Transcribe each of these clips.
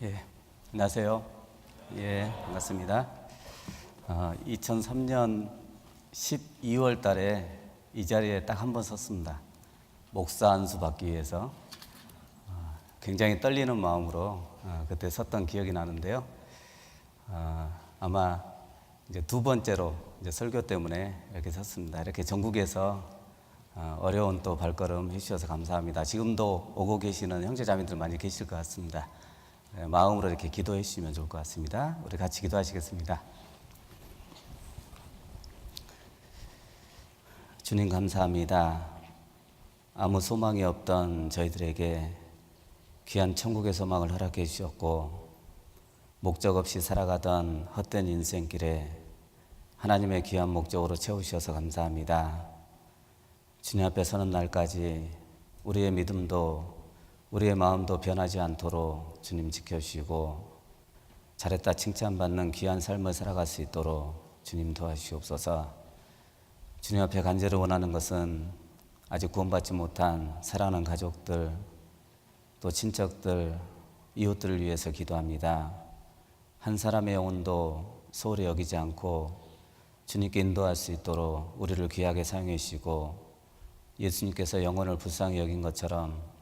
예, 안녕하세요. 예, 반갑습니다. 2003년 12월 달에 이 자리에 딱 한 번 섰습니다. 목사 안수 받기 위해서. 굉장히 떨리는 마음으로 그때 섰던 기억이 나는데요. 아마 이제 두 번째로 이제 설교 때문에 이렇게 섰습니다. 이렇게 전국에서 어려운 또 발걸음 해주셔서 감사합니다. 지금도 오고 계시는 형제자매들 많이 계실 것 같습니다. 마음으로 이렇게 기도해 주시면 좋을 것 같습니다. 우리 같이 기도하시겠습니다. 주님 감사합니다. 아무 소망이 없던 저희들에게 귀한 천국의 소망을 허락해 주셨고, 목적 없이 살아가던 헛된 인생길에 하나님의 귀한 목적으로 채우셔서 감사합니다. 주님 앞에 서는 날까지 우리의 믿음도 우리의 마음도 변하지 않도록 주님 지켜주시고, 잘했다 칭찬받는 귀한 삶을 살아갈 수 있도록 주님 도와주시옵소서. 주님 앞에 간절히 원하는 것은 아직 구원받지 못한 사랑하는 가족들, 또 친척들, 이웃들을 위해서 기도합니다. 한 사람의 영혼도 소홀히 여기지 않고 주님께 인도할 수 있도록 우리를 귀하게 사용해 주시고, 예수님께서 영혼을 불쌍히 여긴 것처럼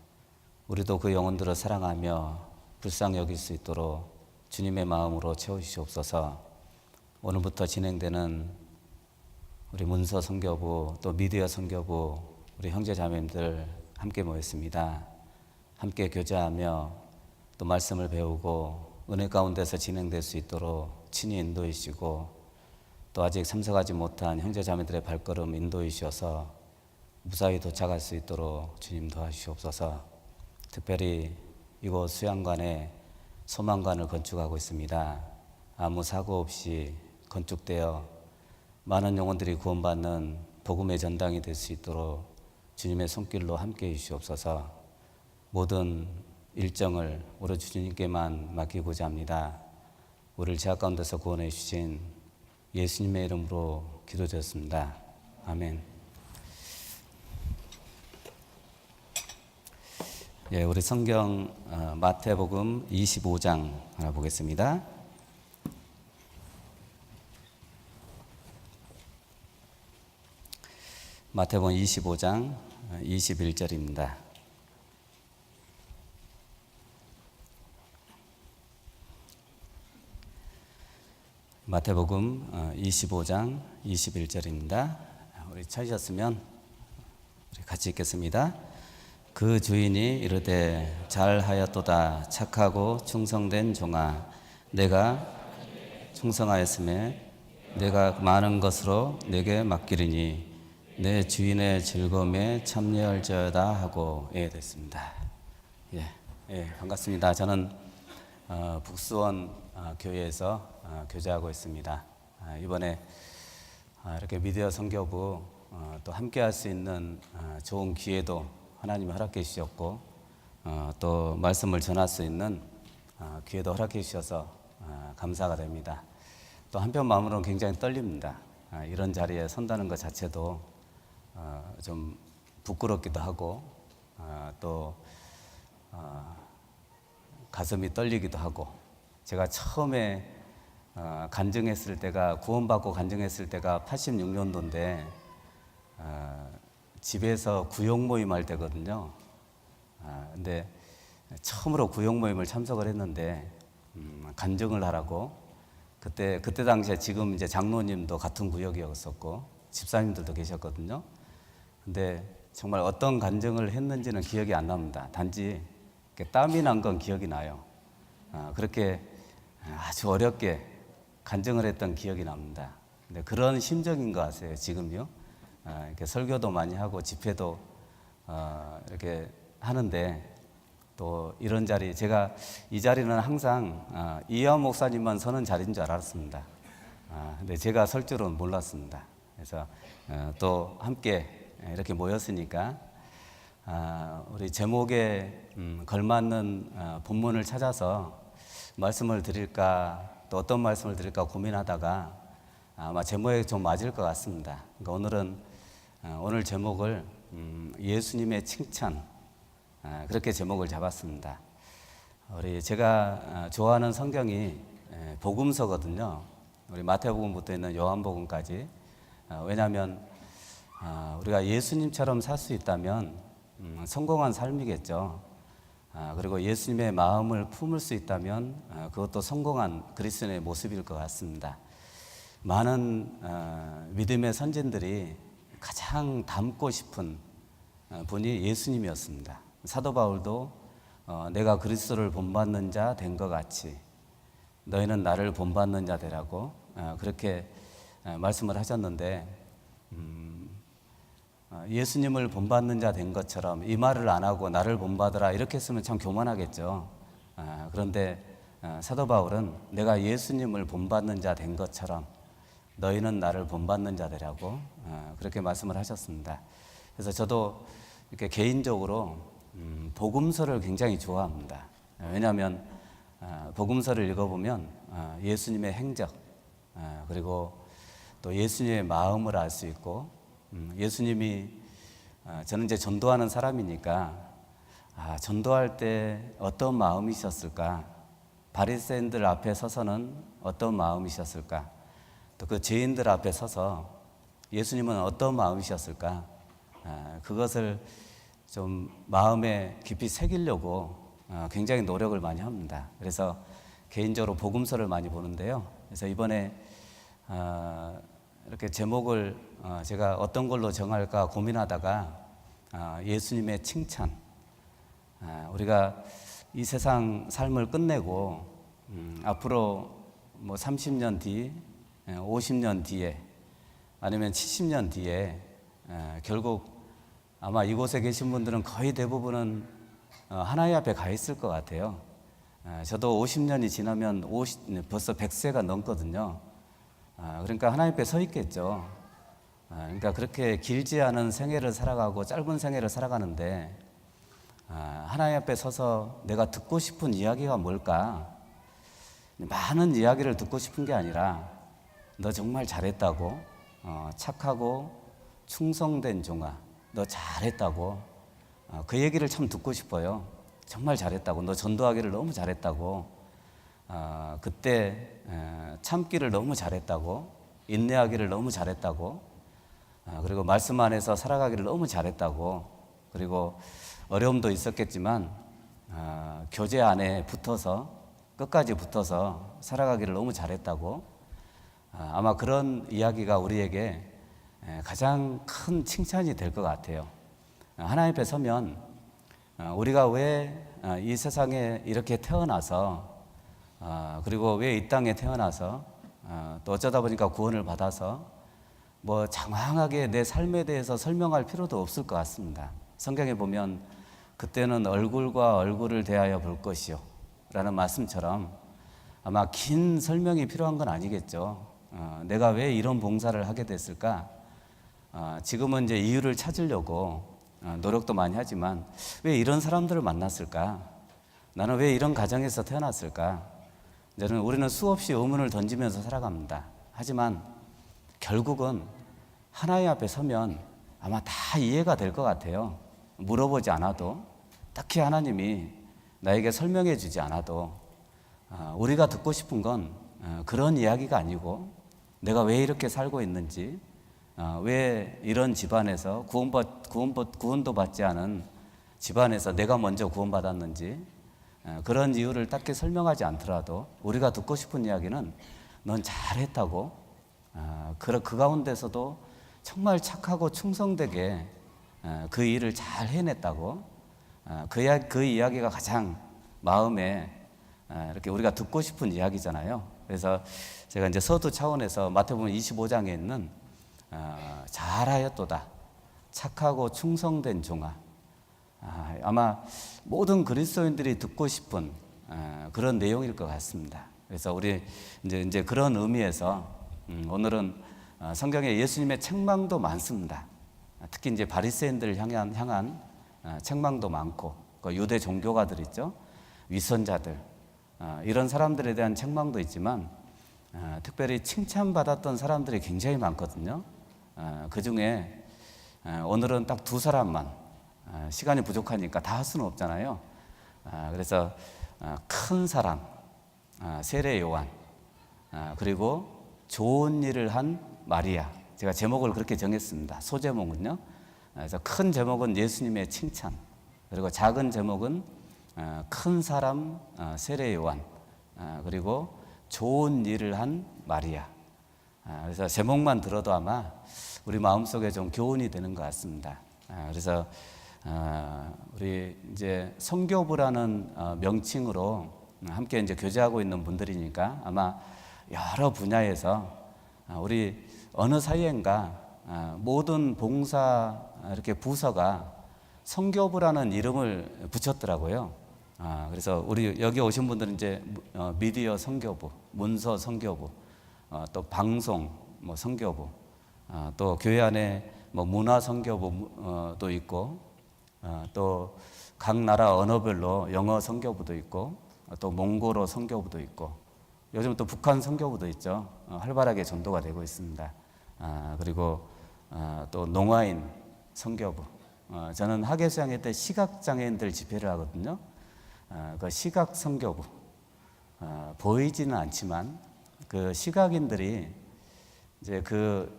우리도 그 영혼들을 사랑하며 불쌍히 여길 수 있도록 주님의 마음으로 채워주시옵소서. 오늘부터 진행되는 우리 문서 선교부 또 미디어 선교부 우리 형제자매들 함께 모였습니다. 함께 교제하며 또 말씀을 배우고 은혜 가운데서 진행될 수 있도록 친히 인도해 주시고, 또 아직 참석하지 못한 형제자매들의 발걸음 인도해 주셔서 무사히 도착할 수 있도록 주님 도와주시옵소서. 특별히 이곳 수양관에 소망관을 건축하고 있습니다. 아무 사고 없이 건축되어 많은 영혼들이 구원받는 복음의 전당이 될 수 있도록 주님의 손길로 함께해 주시옵소서. 모든 일정을 오로지 주님께만 맡기고자 합니다. 우리를 죄악 가운데서 구원해 주신 예수님의 이름으로 기도드렸습니다. 아멘. 예, 우리 성경 마태복음 25장 하나 보겠습니다. 마태복음 25장 21절입니다. 마태복음 25장 21절입니다. 우리 찾으셨으면 우리 같이 읽겠습니다. 그 주인이 이르되 잘하였도다 착하고 충성된 종아, 내가 충성하였음에 내가 많은 것으로 내게 맡기리니 내 주인의 즐거움에 참여할지어다 하고 됐습니다. 반갑습니다. 저는 북수원 교회에서 교제하고 있습니다. 이번에 이렇게 미디어 선교부 또 함께 할 수 있는 좋은 기회도 하나님이 허락해 주셨고, 또 말씀을 전할 수 있는 기회도 허락해 주셔서 감사가 됩니다. 또 한편 마음으로는 굉장히 떨립니다. 이런 자리에 선다는 것 자체도 좀 부끄럽기도 하고, 또 가슴이 떨리기도 하고, 제가 처음에 간증했을 때가, 구원받고 간증했을 때가 86년도인데 집에서 구역 모임 할 때거든요. 근데 처음으로 구역 모임을 참석을 했는데 간증을 하라고, 그때 당시에 지금 이제 장로님도 같은 구역이었었고 집사님들도 계셨거든요. 근데 정말 어떤 간증을 했는지는 기억이 안 납니다. 단지 땀이 난 건 기억이 나요. 그렇게 아주 어렵게 간증을 했던 기억이 납니다. 근데 그런 심정인 것 같아요, 지금요. 이렇게 설교도 많이 하고 집회도 이렇게 하는데, 또 이런 자리, 제가 이 자리는 항상 이하 목사님만 서는 자리인 줄 알았습니다. 근데 제가 설 줄은 몰랐습니다. 그래서 또 함께 이렇게 모였으니까 우리 제목에 걸맞는 본문을 찾아서 말씀을 드릴까, 또 어떤 말씀을 드릴까 고민하다가 아마 제목에 좀 맞을 것 같습니다. 그러니까 오늘 제목을 예수님의 칭찬, 그렇게 제목을 잡았습니다. 제가 좋아하는 성경이 복음서거든요. 우리 마태복음부터 있는 요한복음까지. 왜냐하면 우리가 예수님처럼 살 수 있다면 성공한 삶이겠죠. 그리고 예수님의 마음을 품을 수 있다면 그것도 성공한 그리스도인의 모습일 것 같습니다. 많은 믿음의 선진들이 가장 닮고 싶은 분이 예수님이었습니다. 사도 바울도 내가 그리스도를 본받는 자 된 것 같이 너희는 나를 본받는 자 되라고 그렇게 말씀을 하셨는데, 예수님을 본받는 자 된 것처럼 이 말을 안 하고 나를 본받으라 이렇게 했으면 참 교만하겠죠. 그런데 사도 바울은 내가 예수님을 본받는 자 된 것처럼 너희는 나를 본받는 자 되라고 그렇게 말씀을 하셨습니다. 그래서 저도 이렇게 개인적으로 복음서를 굉장히 좋아합니다. 왜냐하면 복음서를 읽어보면 예수님의 행적 그리고 또 예수님의 마음을 알 수 있고, 예수님이 저는 이제 전도하는 사람이니까 전도할 때 어떤 마음이셨을까, 바리새인들 앞에 서서는 어떤 마음이셨을까, 또 그 죄인들 앞에 서서 예수님은 어떤 마음이셨을까, 그것을 좀 마음에 깊이 새기려고 굉장히 노력을 많이 합니다. 그래서 개인적으로 복음서를 많이 보는데요. 그래서 이번에 이렇게 제목을 제가 어떤 걸로 정할까 고민하다가 예수님의 칭찬, 우리가 이 세상 삶을 끝내고 앞으로 뭐 30년 뒤, 50년 뒤에 아니면 70년 뒤에 결국 아마 이곳에 계신 분들은 거의 대부분은 하나님 앞에 가 있을 것 같아요. 저도 50년이 지나면 벌써 100세가 넘거든요. 그러니까 하나님 앞에 서 있겠죠. 그러니까 그렇게 길지 않은 생애를 살아가고 짧은 생애를 살아가는데 하나님 앞에 서서 내가 듣고 싶은 이야기가 뭘까? 많은 이야기를 듣고 싶은 게 아니라 너 정말 잘했다고, 착하고 충성된 종아, 너 잘했다고, 그 얘기를 참 듣고 싶어요. 정말 잘했다고, 너 전도하기를 너무 잘했다고, 그때 참기를 너무 잘했다고, 인내하기를 너무 잘했다고, 그리고 말씀 안에서 살아가기를 너무 잘했다고, 그리고 어려움도 있었겠지만 교제 안에 붙어서 끝까지 붙어서 살아가기를 너무 잘했다고, 아마 그런 이야기가 우리에게 가장 큰 칭찬이 될 것 같아요. 하나님 앞에 서면 우리가 왜 이 세상에 이렇게 태어나서, 그리고 왜 이 땅에 태어나서, 또 어쩌다 보니까 구원을 받아서 뭐 장황하게 내 삶에 대해서 설명할 필요도 없을 것 같습니다. 성경에 보면 그때는 얼굴과 얼굴을 대하여 볼 것이요 라는 말씀처럼 아마 긴 설명이 필요한 건 아니겠죠. 내가 왜 이런 봉사를 하게 됐을까? 지금은 이제 이유를 찾으려고 노력도 많이 하지만 왜 이런 사람들을 만났을까? 나는 왜 이런 가정에서 태어났을까? 우리는 수없이 의문을 던지면서 살아갑니다. 하지만 결국은 하나님 앞에 서면 아마 다 이해가 될 것 같아요. 물어보지 않아도, 딱히 하나님이 나에게 설명해 주지 않아도 우리가 듣고 싶은 건 그런 이야기가 아니고 내가 왜 이렇게 살고 있는지, 왜 이런 집안에서 구원도 받지 않은 집안에서 내가 먼저 구원받았는지, 그런 이유를 딱히 설명하지 않더라도 우리가 듣고 싶은 이야기는 넌 잘했다고, 그 가운데서도 정말 착하고 충성되게 그 일을 잘 해냈다고, 그 이야기가 가장 마음에 이렇게 우리가 듣고 싶은 이야기잖아요. 그래서 제가 이제 서두 차원에서 마태복음 25장에 있는 잘하였도다, 착하고 충성된 종아, 아마 모든 그리스도인들이 듣고 싶은 그런 내용일 것 같습니다. 그래서 우리 이제 그런 의미에서 오늘은 성경에 예수님의 책망도 많습니다. 특히 이제 바리새인들을 향한 책망도 많고, 그 유대 종교가들 있죠, 위선자들, 이런 사람들에 대한 책망도 있지만 특별히 칭찬받았던 사람들이 굉장히 많거든요. 그 중에 오늘은 딱 두 사람만, 시간이 부족하니까 다 할 수는 없잖아요. 그래서 큰 사람, 세례 요한, 그리고 좋은 일을 한 마리아. 제가 제목을 그렇게 정했습니다. 소제목은요. 그래서 큰 제목은 예수님의 칭찬, 그리고 작은 제목은 큰 사람, 세례 요한, 그리고 좋은 일을 한 마리아. 그래서 제목만 들어도 아마 우리 마음속에 좀 교훈이 되는 것 같습니다. 그래서 우리 이제 성교부라는 명칭으로 함께 이제 교제하고 있는 분들이니까 아마 여러 분야에서 우리 어느 사이엔가 모든 봉사 이렇게 부서가 성교부라는 이름을 붙였더라고요. 그래서 우리 여기 오신 분들은 이제 미디어 성교부, 문서 성교부, 또 방송 뭐 성교부, 또 교회 안에 뭐 문화 성교부도 있고, 또 각 나라 언어별로 영어 성교부도 있고, 또 몽골어 성교부도 있고, 요즘 또 북한 성교부도 있죠. 활발하게 전도가 되고 있습니다. 그리고 또 농아인 성교부. 저는 학예수양회 때 시각장애인들 집회를 하거든요. 그 시각 성교부. 보이지는 않지만 그 시각인들이 이제 그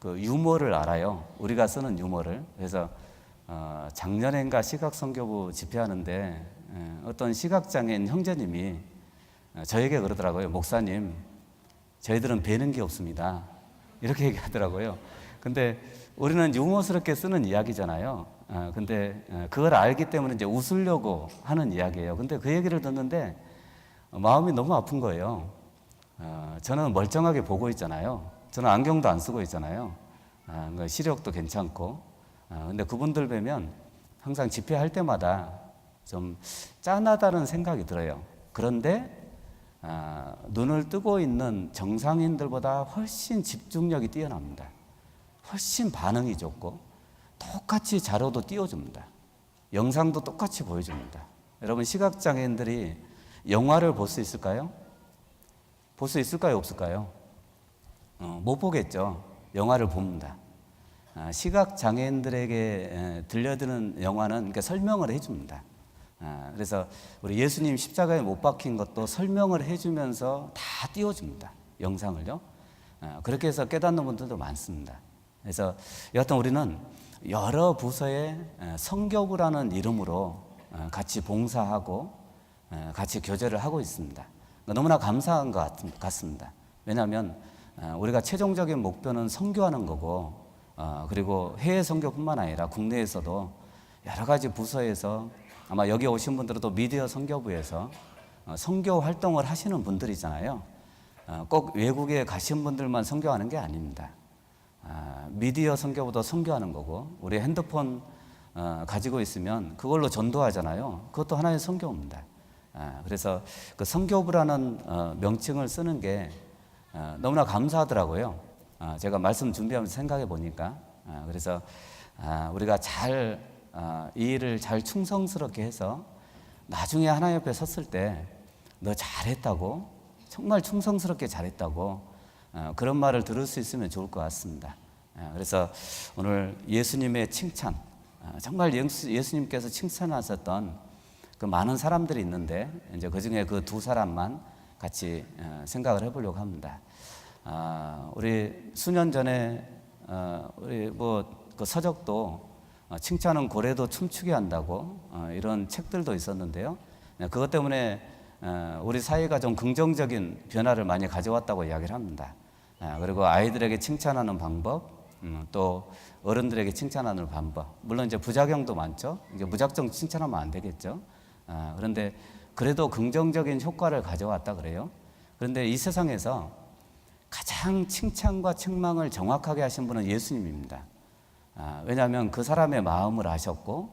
유머를 알아요. 우리가 쓰는 유머를. 그래서 작년엔가 시각 성교부 집회하는데 어떤 시각장애인 형제님이 저에게 그러더라고요. 목사님, 저희들은 배는 게 없습니다. 이렇게 얘기하더라고요. 근데 우리는 유머스럽게 쓰는 이야기잖아요. 근데 그걸 알기 때문에 이제 웃으려고 하는 이야기예요. 근데 그 얘기를 듣는데 마음이 너무 아픈 거예요. 저는 멀쩡하게 보고 있잖아요. 저는 안경도 안 쓰고 있잖아요. 시력도 괜찮고. 근데 그분들 뵈면 항상 집회할 때마다 좀 짠하다는 생각이 들어요. 그런데 눈을 뜨고 있는 정상인들보다 훨씬 집중력이 뛰어납니다. 훨씬 반응이 좋고 똑같이 자료도 띄워줍니다. 영상도 똑같이 보여줍니다. 여러분, 시각장애인들이 영화를 볼 수 있을까요? 볼 수 있을까요? 없을까요? 못 보겠죠. 영화를 봅니다. 시각장애인들에게 들려드는 영화는 그러니까 설명을 해줍니다. 그래서 우리 예수님 십자가에 못 박힌 것도 설명을 해주면서 다 띄워줍니다. 영상을요. 그렇게 해서 깨닫는 분들도 많습니다. 그래서 여하튼 우리는 여러 부서의 성교부라는 이름으로 같이 봉사하고 같이 교제를 하고 있습니다. 너무나 감사한 것 같습니다. 왜냐하면 우리가 최종적인 목표는 선교하는 거고, 그리고 해외 선교뿐만 아니라 국내에서도 여러 가지 부서에서 아마 여기 오신 분들은 또 미디어 선교부에서 선교 활동을 하시는 분들이잖아요. 꼭 외국에 가신 분들만 선교하는 게 아닙니다. 미디어 선교부도 선교하는 거고, 우리 핸드폰 가지고 있으면 그걸로 전도하잖아요. 그것도 하나의 선교입니다. 그래서 그 선교부라는 명칭을 쓰는 게 너무나 감사하더라고요. 제가 말씀 준비하면서 생각해 보니까. 그래서 우리가 잘 이 일을 잘 충성스럽게 해서 나중에 하나님 옆에 섰을 때 너 잘했다고, 정말 충성스럽게 잘했다고 그런 말을 들을 수 있으면 좋을 것 같습니다. 그래서 오늘 예수님의 칭찬, 정말 예수님께서 칭찬하셨던 그 많은 사람들이 있는데 이제 그 중에 그 두 사람만 같이 생각을 해보려고 합니다. 우리 수년 전에 우리 뭐 그 서적도 칭찬은 고래도 춤추게 한다고 이런 책들도 있었는데요. 그것 때문에 우리 사회가 좀 긍정적인 변화를 많이 가져왔다고 이야기를 합니다. 그리고 아이들에게 칭찬하는 방법, 또 어른들에게 칭찬하는 방법. 물론 이제 부작용도 많죠. 이제 무작정 칭찬하면 안 되겠죠. 그런데 그래도 긍정적인 효과를 가져왔다 그래요. 그런데 이 세상에서 가장 칭찬과 책망을 정확하게 하신 분은 예수님입니다. 왜냐하면 그 사람의 마음을 아셨고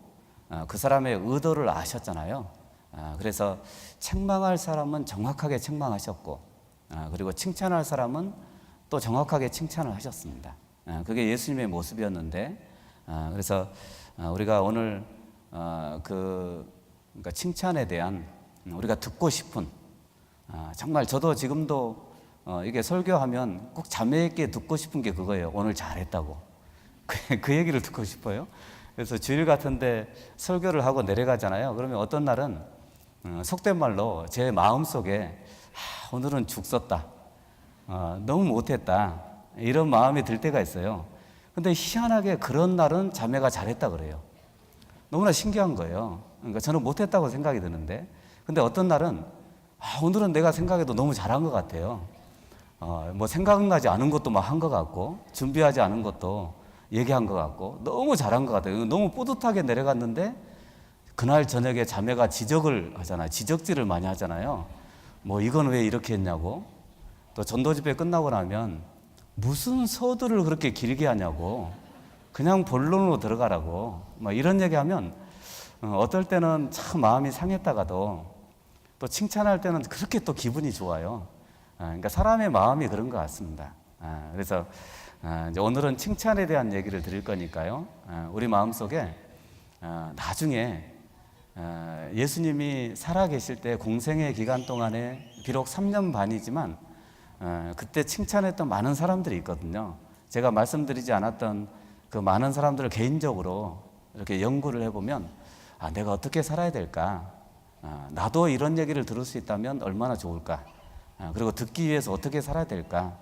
그 사람의 의도를 아셨잖아요. 그래서 책망할 사람은 정확하게 책망하셨고, 그리고 칭찬할 사람은 또 정확하게 칭찬을 하셨습니다. 그게 예수님의 모습이었는데, 그래서 우리가 오늘 그러니까 칭찬에 대한 우리가 듣고 싶은, 정말 저도 지금도 이게 설교하면 꼭 자매에게 듣고 싶은 게 그거예요. 오늘 잘했다고. 그 얘기를 듣고 싶어요. 그래서 주일 같은데 설교를 하고 내려가잖아요. 그러면 어떤 날은 속된 말로 제 마음속에 오늘은 죽 썼다, 너무 못했다, 이런 마음이 들 때가 있어요. 근데 희한하게 그런 날은 자매가 잘했다 그래요. 너무나 신기한 거예요. 그러니까 저는 못했다고 생각이 드는데, 근데 어떤 날은 오늘은 내가 생각해도 너무 잘한 것 같아요. 뭐 생각나지 않은 것도 막 한 것 같고, 준비하지 않은 것도 얘기한 것 같고, 너무 잘한 것 같아요. 너무 뿌듯하게 내려갔는데 그날 저녁에 자매가 지적을 하잖아요. 지적질을 많이 하잖아요. 뭐 이건 왜 이렇게 했냐고. 또 전도 집회 끝나고 나면 무슨 서두를 그렇게 길게 하냐고, 그냥 본론으로 들어가라고 막 이런 얘기하면 어떨 때는 참 마음이 상했다가도 또 칭찬할 때는 그렇게 또 기분이 좋아요. 그러니까 사람의 마음이 그런 것 같습니다. 그래서 이제 오늘은 칭찬에 대한 얘기를 드릴 거니까요. 우리 마음속에 나중에 예수님이 살아계실 때 공생의 기간 동안에 비록 3년 반이지만 그때 칭찬했던 많은 사람들이 있거든요. 제가 말씀드리지 않았던 그 많은 사람들을 개인적으로 이렇게 연구를 해보면 내가 어떻게 살아야 될까? 나도 이런 얘기를 들을 수 있다면 얼마나 좋을까? 그리고 듣기 위해서 어떻게 살아야 될까?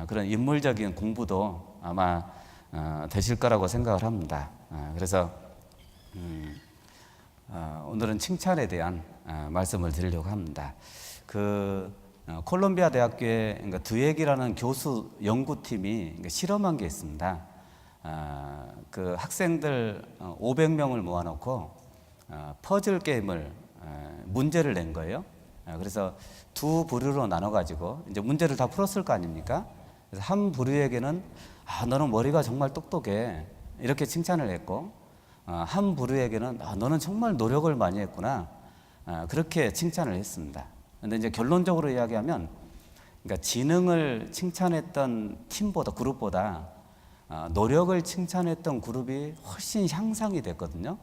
그런 인물적인 공부도 아마 되실 거라고 생각을 합니다. 그래서 오늘은 칭찬에 대한 말씀을 드리려고 합니다. 콜롬비아 대학교에 그러니까 드웩이라는 교수 연구팀이 실험한 게 있습니다. 그 학생들 500명을 모아놓고 퍼즐 게임을 문제를 낸 거예요. 그래서 두 부류로 나눠가지고 이제 문제를 다 풀었을 거 아닙니까? 그래서 한 부류에게는 너는 머리가 정말 똑똑해, 이렇게 칭찬을 했고, 한 부류에게는 너는 정말 노력을 많이 했구나, 그렇게 칭찬을 했습니다. 근데 이제 결론적으로 이야기하면, 그러니까 지능을 칭찬했던 팀보다, 그룹보다 노력을 칭찬했던 그룹이 훨씬 향상이 됐거든요.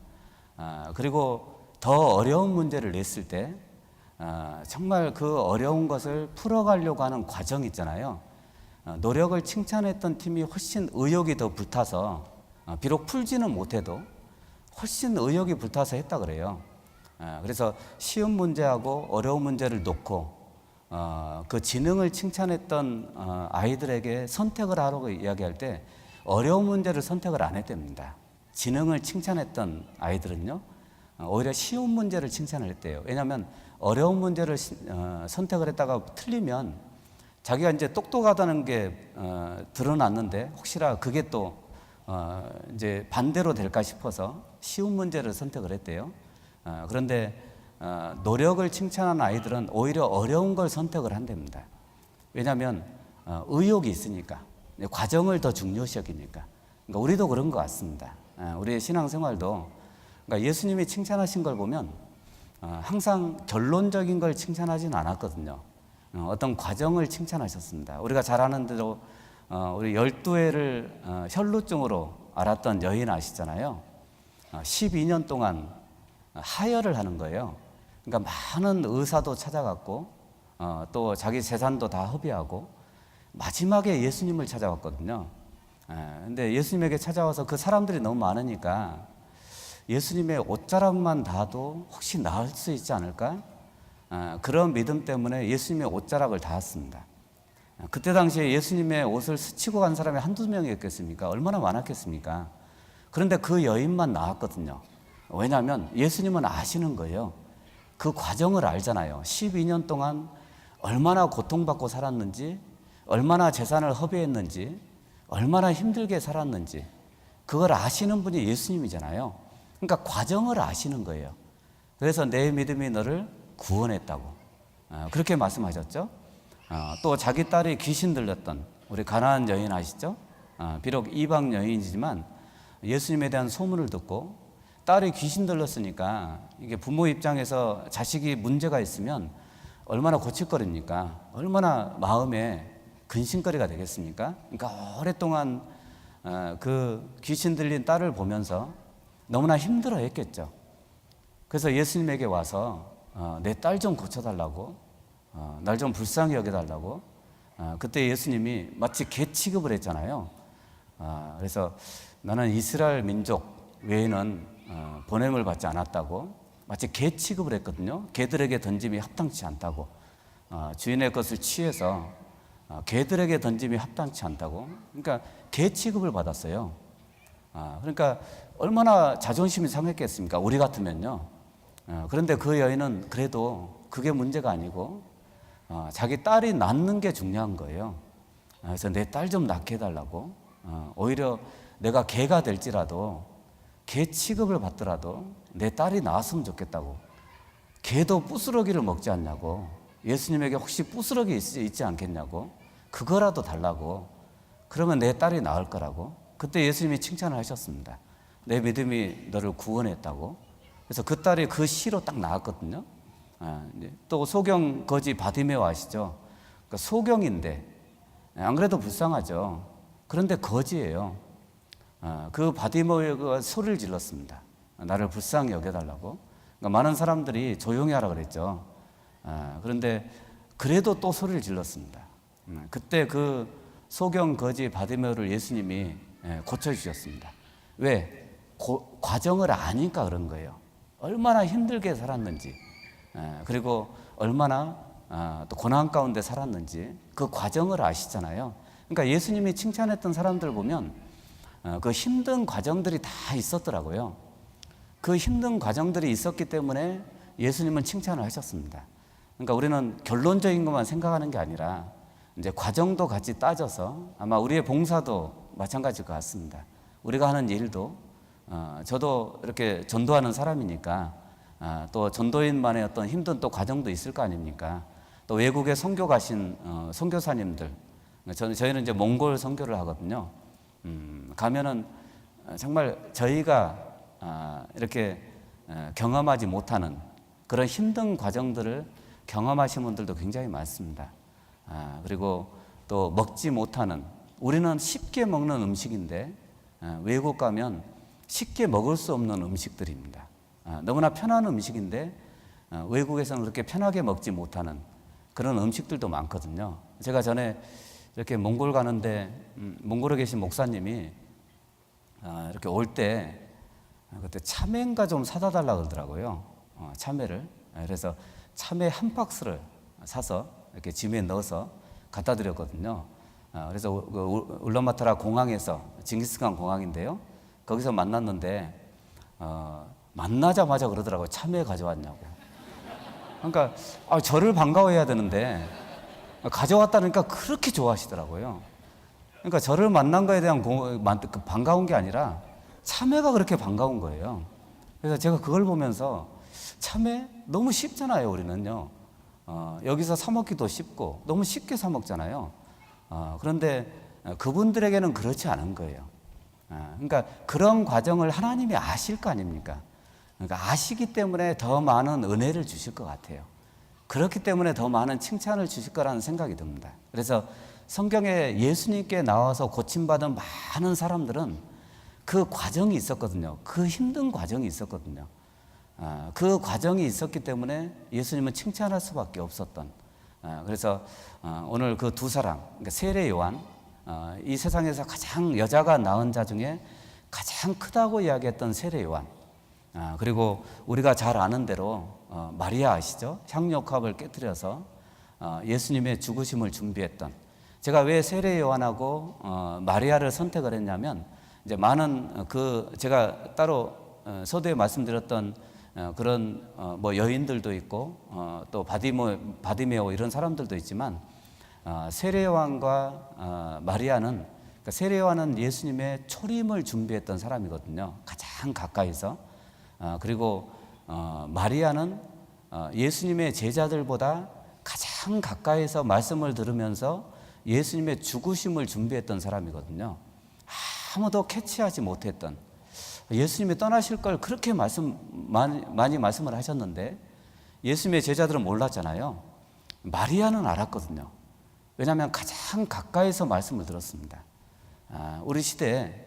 그리고 더 어려운 문제를 냈을 때 정말 그 어려운 것을 풀어가려고 하는 과정 있잖아요. 노력을 칭찬했던 팀이 훨씬 의욕이 더 불타서 비록 풀지는 못해도 훨씬 의욕이 불타서 했다 그래요. 그래서 쉬운 문제하고 어려운 문제를 놓고 그 지능을 칭찬했던 아이들에게 선택을 하라고 이야기할 때 어려운 문제를 선택을 안 했답니다. 지능을 칭찬했던 아이들은요, 오히려 쉬운 문제를 칭찬을 했대요. 왜냐하면 어려운 문제를 선택을 했다가 틀리면 자기가 이제 똑똑하다는 게 드러났는데 혹시나 그게 또 이제 반대로 될까 싶어서 쉬운 문제를 선택을 했대요. 그런데 노력을 칭찬하는 아이들은 오히려 어려운 걸 선택을 한답니다. 왜냐하면 의욕이 있으니까, 과정을 더 중요시 여기니까. 그러니까 우리도 그런 것 같습니다. 우리의 신앙생활도 그러니까 예수님이 칭찬하신 걸 보면 항상 결론적인 걸 칭찬하지는 않았거든요. 어떤 과정을 칭찬하셨습니다. 우리가 잘 아는 대로 우리 12회를 혈루증으로 앓았던 여인 아시잖아요. 12년 동안 하혈을 하는 거예요. 그러니까 많은 의사도 찾아갔고 또 자기 재산도 다 허비하고 마지막에 예수님을 찾아왔거든요. 근데 예수님에게 찾아와서 그 사람들이 너무 많으니까 예수님의 옷자락만 닿아도 혹시 나을 수 있지 않을까? 그런 믿음 때문에 예수님의 옷자락을 닿았습니다. 그때 당시에 예수님의 옷을 스치고 간 사람이 한두 명이었겠습니까? 얼마나 많았겠습니까? 그런데 그 여인만 나왔거든요. 왜냐하면 예수님은 아시는 거예요. 그 과정을 알잖아요. 12년 동안 얼마나 고통받고 살았는지, 얼마나 재산을 허비했는지, 얼마나 힘들게 살았는지, 그걸 아시는 분이 예수님이잖아요. 그러니까 과정을 아시는 거예요. 그래서 내 믿음이 너를 구원했다고 그렇게 말씀하셨죠. 또 자기 딸이 귀신 들렸던 우리 가나안 여인 아시죠? 비록 이방 여인이지만 예수님에 대한 소문을 듣고 딸이 귀신 들렸으니까 이게 부모 입장에서 자식이 문제가 있으면 얼마나 고칠거립니까? 얼마나 마음에 근심거리가 되겠습니까? 그러니까 오랫동안 그 귀신 들린 딸을 보면서 너무나 힘들어 했겠죠. 그래서 예수님에게 와서 내 딸 좀 고쳐달라고, 날 좀 불쌍히 여겨달라고. 그때 예수님이 마치 개 취급을 했잖아요. 그래서 나는 이스라엘 민족 외에는 보냄을 받지 않았다고, 마치 개 취급을 했거든요. 개들에게 던짐이 합당치 않다고. 주인의 것을 취해서 개들에게 던짐이 합당치 않다고. 그러니까 개 취급을 받았어요. 그러니까 얼마나 자존심이 상했겠습니까? 우리 같으면요. 그런데 그 여인은 그래도 그게 문제가 아니고 자기 딸이 낳는 게 중요한 거예요. 그래서 내 딸 좀 낳게 해달라고. 오히려 내가 개가 될지라도 개 취급을 받더라도 내 딸이 낳았으면 좋겠다고. 개도 부스러기를 먹지 않냐고. 예수님에게 혹시 부스러기 있지 않겠냐고. 그거라도 달라고. 그러면 내 딸이 나을 거라고. 그때 예수님이 칭찬을 하셨습니다. 내 믿음이 너를 구원했다고. 그래서 그 딸이 그 시로 딱 나왔거든요. 또 소경 거지 바디메오 아시죠? 그러니까 소경인데 안 그래도 불쌍하죠. 그런데 거지예요. 그 바디메오가 소리를 질렀습니다. 나를 불쌍히 여겨달라고. 그러니까 많은 사람들이 조용히 하라 그랬죠. 그런데 그래도 또 소리를 질렀습니다. 그때 그 소경 거지 바디메오를 예수님이 고쳐주셨습니다. 왜? 과정을 아니까 그런 거예요. 얼마나 힘들게 살았는지, 그리고 얼마나 또 고난 가운데 살았는지 그 과정을 아시잖아요. 그러니까 예수님이 칭찬했던 사람들 보면 그 힘든 과정들이 다 있었더라고요. 그 힘든 과정들이 있었기 때문에 예수님은 칭찬을 하셨습니다. 그러니까 우리는 결론적인 것만 생각하는 게 아니라 이제 과정도 같이 따져서 아마 우리의 봉사도 마찬가지일 것 같습니다. 우리가 하는 일도 저도 이렇게 전도하는 사람이니까 또 전도인만의 어떤 힘든 또 과정도 있을 거 아닙니까? 또 외국에 선교 가신 선교사님들, 저희는 이제 몽골 선교를 하거든요. 가면은 정말 저희가 이렇게 경험하지 못하는 그런 힘든 과정들을 경험하신 분들도 굉장히 많습니다. 그리고 또 먹지 못하는, 우리는 쉽게 먹는 음식인데 외국 가면 쉽게 먹을 수 없는 음식들입니다. 너무나 편한 음식인데 외국에서는 그렇게 편하게 먹지 못하는 그런 음식들도 많거든요. 제가 전에 이렇게 몽골 가는데 몽골에 계신 목사님이 이렇게 올 때 그때 참외인가 좀 사다 달라고 그러더라고요. 참외를. 그래서 참외 한 박스를 사서 이렇게 짐에 넣어서 갖다 드렸거든요. 그래서 울란바토르 공항에서, 징기스칸 공항인데요. 거기서 만났는데 만나자마자 그러더라고요. 참외 가져왔냐고. 그러니까 저를 반가워해야 되는데 가져왔다니까 그렇게 좋아하시더라고요. 그러니까 저를 만난 거에 대한 반가운 게 아니라 참외가 그렇게 반가운 거예요. 그래서 제가 그걸 보면서 참외 너무 쉽잖아요. 우리는요. 여기서 사 먹기도 쉽고 너무 쉽게 사 먹잖아요. 그런데 그분들에게는 그렇지 않은 거예요. 그러니까 그런 과정을 하나님이 아실 거 아닙니까? 그러니까 아시기 때문에 더 많은 은혜를 주실 것 같아요. 그렇기 때문에 더 많은 칭찬을 주실 거라는 생각이 듭니다. 그래서 성경에 예수님께 나와서 고침받은 많은 사람들은 그 과정이 있었거든요. 그 힘든 과정이 있었거든요. 그 과정이 있었기 때문에 예수님은 칭찬할 수밖에 없었던. 그래서 오늘 그 두 사람, 그러니까 세례 요한, 이 세상에서 가장 여자가 낳은 자 중에 가장 크다고 이야기했던 세례 요한, 그리고 우리가 잘 아는 대로 마리아 아시죠? 향유옥합을 깨뜨려서 예수님의 죽으심을 준비했던. 제가 왜 세례 요한하고 마리아를 선택을 했냐면 이제 많은 제가 따로 서두에 말씀드렸던 그런 뭐 여인들도 있고 또 바디메오 이런 사람들도 있지만 세례 요한과 마리아는, 그러니까 세례 요한은 예수님의 초림을 준비했던 사람이거든요. 가장 가까이서. 그리고 마리아는 예수님의 제자들보다 가장 가까이서 말씀을 들으면서 예수님의 죽으심을 준비했던 사람이거든요. 아무도 캐치하지 못했던, 예수님이 떠나실 걸 그렇게 많이 말씀을 하셨는데 예수님의 제자들은 몰랐잖아요. 마리아는 알았거든요. 왜냐하면 가장 가까이서 말씀을 들었습니다. 우리 시대에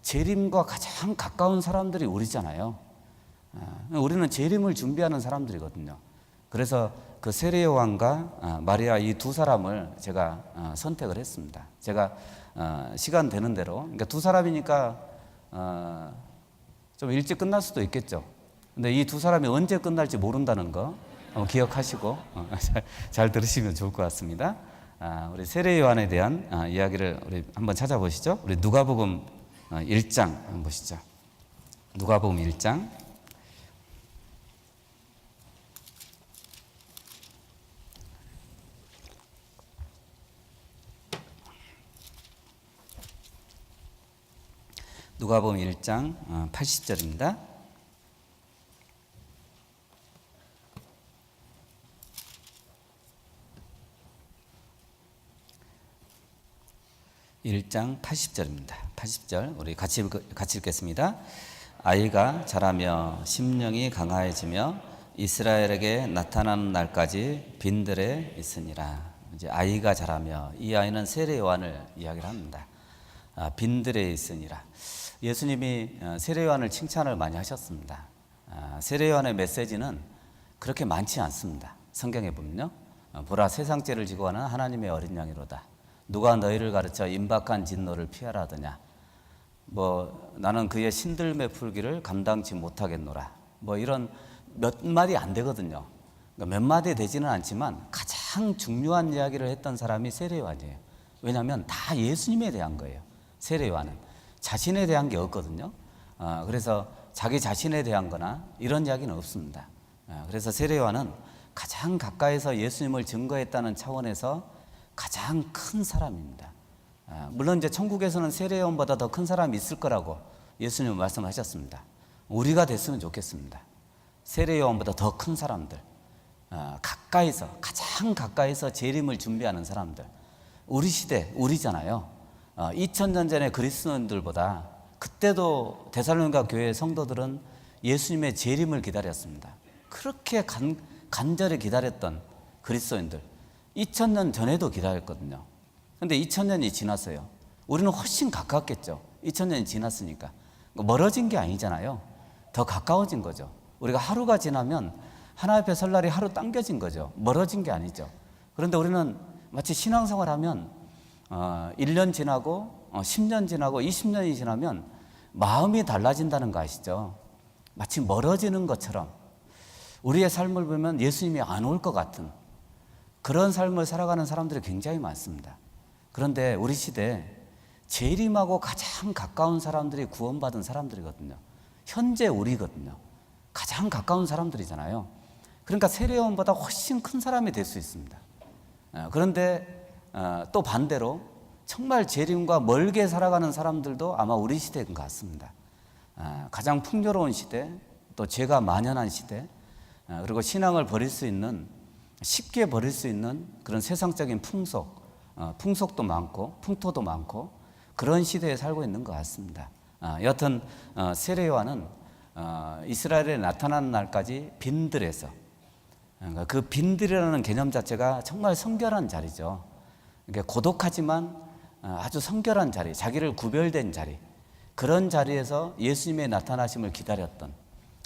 재림과 가장 가까운 사람들이 우리잖아요. 우리는 재림을 준비하는 사람들이거든요. 그래서 그 세례 요한과 마리아 이 두 사람을 제가 선택을 했습니다. 제가 시간 되는 대로, 그러니까 두 사람이니까 좀 일찍 끝날 수도 있겠죠. 근데 이 두 사람이 언제 끝날지 모른다는 거 기억하시고 잘 들으시면 좋을 것 같습니다. 우리 세례 요한에 대한 이야기를 우리 한번 찾아보시죠. 우리 누가복음 1장 한번 보시죠. 누가복음 1장. 누가복음 1장 80절입니다. (1장) 80절입니다. 80절 우리 같이 읽겠습니다. 아이가 자라며 심령이 강화해지며 이스라엘에게 나타나는 날까지 빈들에 있으니라. 이제 아이가 자라며, 이 아이는 세례 요한을 이야기를 합니다. 빈들에 있으니라. 예수님이 세례 요한을 칭찬을 많이 하셨습니다. 세례 요한의 메시지는 그렇게 많지 않습니다. 성경에 보면요, 보라 세상 죄를 지고 가는 하나님의 어린 양이로다. 누가 너희를 가르쳐 임박한 진노를 피하라 하더냐. 나는 그의 신들매 풀기를 감당치 못하겠노라. 이런 몇 마디 안 되거든요. 그러니까 몇 마디 되지는 않지만 가장 중요한 이야기를 했던 사람이 세례 요한이에요. 왜냐하면 다 예수님에 대한 거예요. 세례 요한은 자신에 대한 게 없거든요. 그래서 자기 자신에 대한 거나 이런 이야기는 없습니다. 그래서 세례 요한은 가장 가까이서 예수님을 증거했다는 차원에서 가장 큰 사람입니다. 물론 이제 천국에서는 세례 요한보다 더 큰 사람이 있을 거라고 예수님은 말씀하셨습니다. 우리가 됐으면 좋겠습니다. 세례 요한보다 더 큰 사람들, 가까이서, 가장 가까이서 재림을 준비하는 사람들. 우리 시대, 우리잖아요. 2000년 전의 그리스도인들보다 그때도 데살로니가 교회의 성도들은 예수님의 재림을 기다렸습니다. 그렇게 간절히 기다렸던 그리스도인들, 2000년 전에도 기다렸거든요. 그런데 2000년이 지났어요. 우리는 훨씬 가깝겠죠. 2000년이 지났으니까. 멀어진 게 아니잖아요. 더 가까워진 거죠. 우리가 하루가 지나면 하나님 앞에 설 날이 하루 당겨진 거죠. 멀어진 게 아니죠. 그런데 우리는 마치 신앙생활 하면 1년 지나고 10년 지나고 20년이 지나면 마음이 달라진다는 거 아시죠? 마치 멀어지는 것처럼 우리의 삶을 보면 예수님이 안 올 것 같은 그런 삶을 살아가는 사람들이 굉장히 많습니다. 그런데 우리 시대에 재림하고 가장 가까운 사람들이 구원받은 사람들이거든요. 현재 우리거든요. 가장 가까운 사람들이잖아요. 그러니까 세례 요한보다 훨씬 큰 사람이 될 수 있습니다. 그런데 또 반대로 정말 재림과 멀게 살아가는 사람들도 아마 우리 시대인 것 같습니다. 가장 풍요로운 시대, 또 죄가 만연한 시대, 그리고 신앙을 버릴 수 있는, 쉽게 버릴 수 있는 그런 세상적인 풍속도 많고 풍토도 많고 그런 시대에 살고 있는 것 같습니다. 여하튼 세례 요한은 이스라엘에 나타나는 날까지 빈들에서, 그 빈들이라는 개념 자체가 정말 성결한 자리죠. 고독하지만 아주 성결한 자리, 자기를 구별된 자리, 그런 자리에서 예수님의 나타나심을 기다렸던,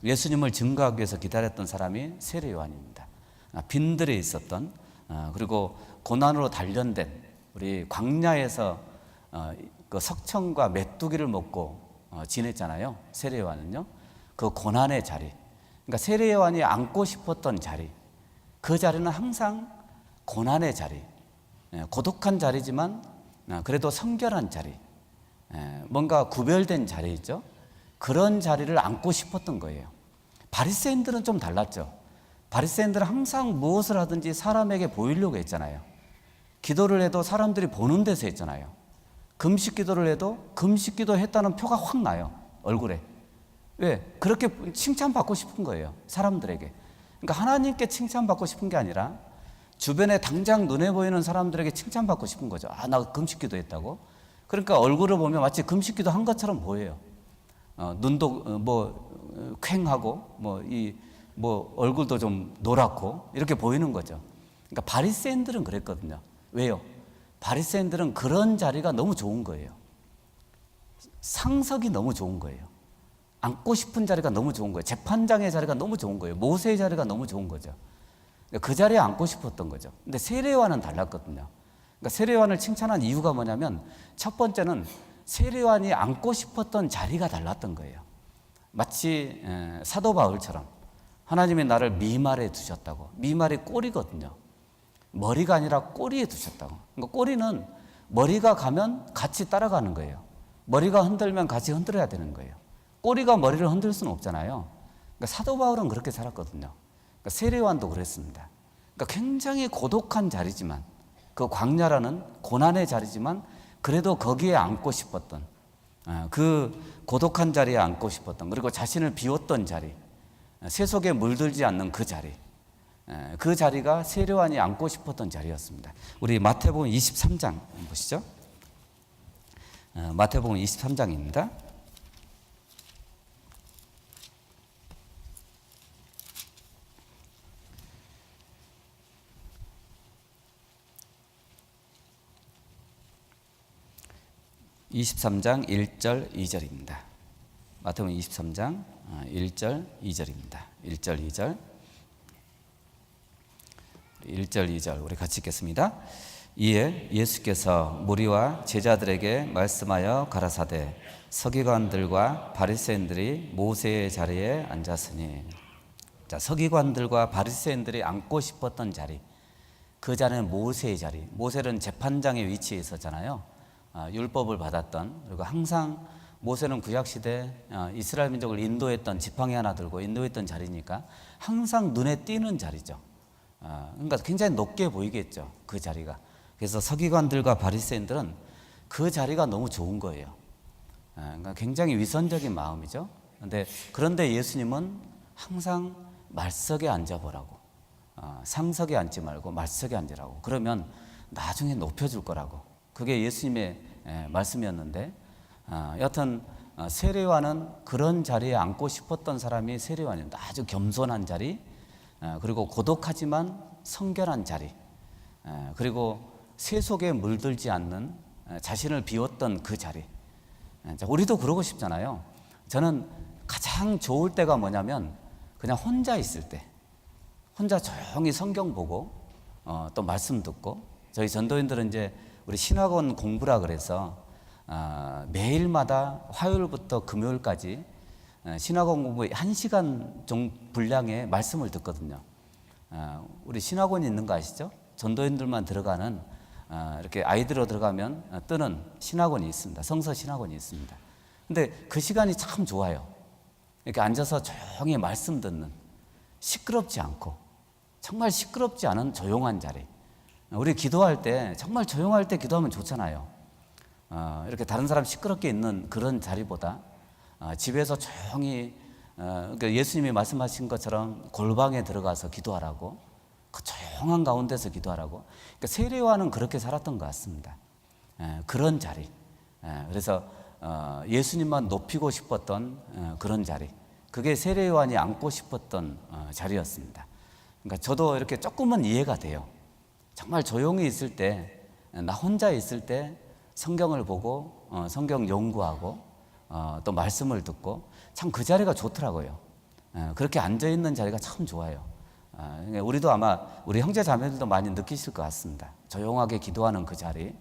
예수님을 증거하기 위해서 기다렸던 사람이 세례 요한입니다. 빈들에 있었던, 그리고 고난으로 단련된, 우리 광야에서 그 석청과 메뚜기를 먹고 지냈잖아요. 세례 요한은요. 그 고난의 자리, 그러니까 세례 요한이 앉고 싶었던 자리, 그 자리는 항상 고난의 자리, 고독한 자리지만 그래도 성결한 자리, 뭔가 구별된 자리죠. 그런 자리를 앉고 싶었던 거예요. 바리새인들은 좀 달랐죠. 바리새인들은 항상 무엇을 하든지 사람에게 보이려고 했잖아요. 기도를 해도 사람들이 보는 데서 했잖아요. 금식 기도를 해도 금식 기도 했다는 표가 확 나요, 얼굴에. 왜? 그렇게 칭찬받고 싶은 거예요, 사람들에게. 그러니까 하나님께 칭찬받고 싶은 게 아니라 주변에 당장 눈에 보이는 사람들에게 칭찬받고 싶은 거죠. 나 금식 기도 했다고. 그러니까 얼굴을 보면 마치 금식 기도 한 것처럼 보여요. 눈도 퀭하고 얼굴도 좀 노랗고 이렇게 보이는 거죠. 그러니까 바리새인들은 그랬거든요. 왜요? 바리새인들은 그런 자리가 너무 좋은 거예요. 상석이 너무 좋은 거예요. 앉고 싶은 자리가 너무 좋은 거예요. 재판장의 자리가 너무 좋은 거예요. 모세의 자리가 너무 좋은 거죠. 그 자리에 앉고 싶었던 거죠. 근데 세례 요한은 달랐거든요. 그러니까 세례 요한을 칭찬한 이유가 뭐냐면, 첫 번째는 세례 요한이 앉고 싶었던 자리가 달랐던 거예요. 마치 사도 바울처럼 하나님이 나를 미말에 두셨다고. 미말이 꼬리거든요. 머리가 아니라 꼬리에 두셨다고. 그러니까 꼬리는 머리가 가면 같이 따라가는 거예요. 머리가 흔들면 같이 흔들어야 되는 거예요. 꼬리가 머리를 흔들 수는 없잖아요. 그러니까 사도 바울은 그렇게 살았거든요. 그러니까 세례요한도 그랬습니다. 그러니까 굉장히 고독한 자리지만, 그 광야라는 고난의 자리지만 그래도 거기에 앉고 싶었던, 그 고독한 자리에 앉고 싶었던, 그리고 자신을 비웠던 자리, 세속에 물들지 않는 그 자리, 그 자리가 세례요한이 앉고 싶었던 자리였습니다. 우리 마태복음 23장 보시죠. 마태복음 23장입니다. (23장) 1절 2절입니다. 마태복음 23장 1절 2절입니다. 1절 2절 1절 2절 우리 같이 읽겠습니다. 이에 예수께서 무리와 제자들에게 말씀하여 가라사대 서기관들과 바리새인들이 모세의 자리에 앉았으니. 자, 서기관들과 바리새인들이 앉고 싶었던 자리, 그 자리는 모세의 자리. 모세는 재판장의 위치에 있었잖아요. 율법을 받았던, 그리고 항상 모세는 구약시대 이스라엘 민족을 인도했던, 지팡이 하나 들고 인도했던 자리니까 항상 눈에 띄는 자리죠. 그러니까 굉장히 높게 보이겠죠, 그 자리가. 그래서 서기관들과 바리새인들은 그 자리가 너무 좋은 거예요. 그러니까 굉장히 위선적인 마음이죠. 그런데 예수님은 항상 말석에 앉아보라고, 상석에 앉지 말고 말석에 앉으라고. 그러면 나중에 높여줄 거라고. 그게 예수님의 말씀이었는데, 여하튼 세례요한은 그런 자리에 앉고 싶었던 사람이 세례요한입니다. 아주 겸손한 자리, 그리고 고독하지만 성결한 자리, 그리고 세속에 물들지 않는, 자신을 비웠던 그 자리. 우리도 그러고 싶잖아요. 저는 가장 좋을 때가 뭐냐면 그냥 혼자 있을 때, 혼자 조용히 성경 보고 또 말씀 듣고. 저희 전도인들은 이제 우리 신학원 공부라 그래서 매일마다 화요일부터 금요일까지 신학원 공부 1시간 분량의 말씀을 듣거든요. 우리 신학원이 있는 거 아시죠? 전도인들만 들어가는, 이렇게 아이들로 들어가면 뜨는 신학원이 있습니다. 성서 신학원이 있습니다. 근데 그 시간이 참 좋아요. 이렇게 앉아서 조용히 말씀 듣는, 시끄럽지 않고, 정말 시끄럽지 않은 조용한 자리. 우리 기도할 때 정말 조용할 때 기도하면 좋잖아요. 이렇게 다른 사람 시끄럽게 있는 그런 자리보다 집에서 조용히, 그러니까 예수님이 말씀하신 것처럼 골방에 들어가서 기도하라고, 그 조용한 가운데서 기도하라고. 그러니까 세례요한은 그렇게 살았던 것 같습니다. 그런 자리. 그래서 예수님만 높이고 싶었던 그런 자리, 그게 세례요한이 앉고 싶었던 자리였습니다. 그러니까 저도 이렇게 조금은 이해가 돼요. 정말 조용히 있을 때, 나 혼자 있을 때 성경을 보고 성경 연구하고 또 말씀을 듣고, 참 그 자리가 좋더라고요. 그렇게 앉아있는 자리가 참 좋아요. 우리도 아마 우리 형제 자매들도 많이 느끼실 것 같습니다. 조용하게 기도하는 그 자리,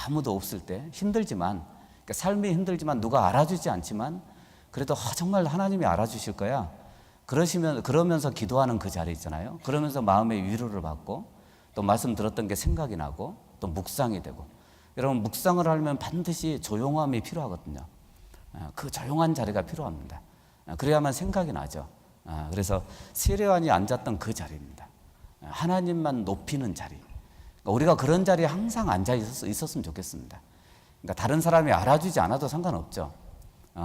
아무도 없을 때 힘들지만, 그러니까 삶이 힘들지만 누가 알아주지 않지만 그래도 정말 하나님이 알아주실 거야, 그러면서 기도하는 그 자리 있잖아요. 그러면서 마음의 위로를 받고 또 말씀 들었던 게 생각이 나고 또 묵상이 되고. 여러분, 묵상을 하려면 반드시 조용함이 필요하거든요. 그 조용한 자리가 필요합니다. 그래야만 생각이 나죠. 그래서 세례요한이 앉았던 그 자리입니다. 하나님만 높이는 자리. 그러니까 우리가 그런 자리에 항상 앉아 있었으면 좋겠습니다. 그러니까 다른 사람이 알아주지 않아도 상관없죠.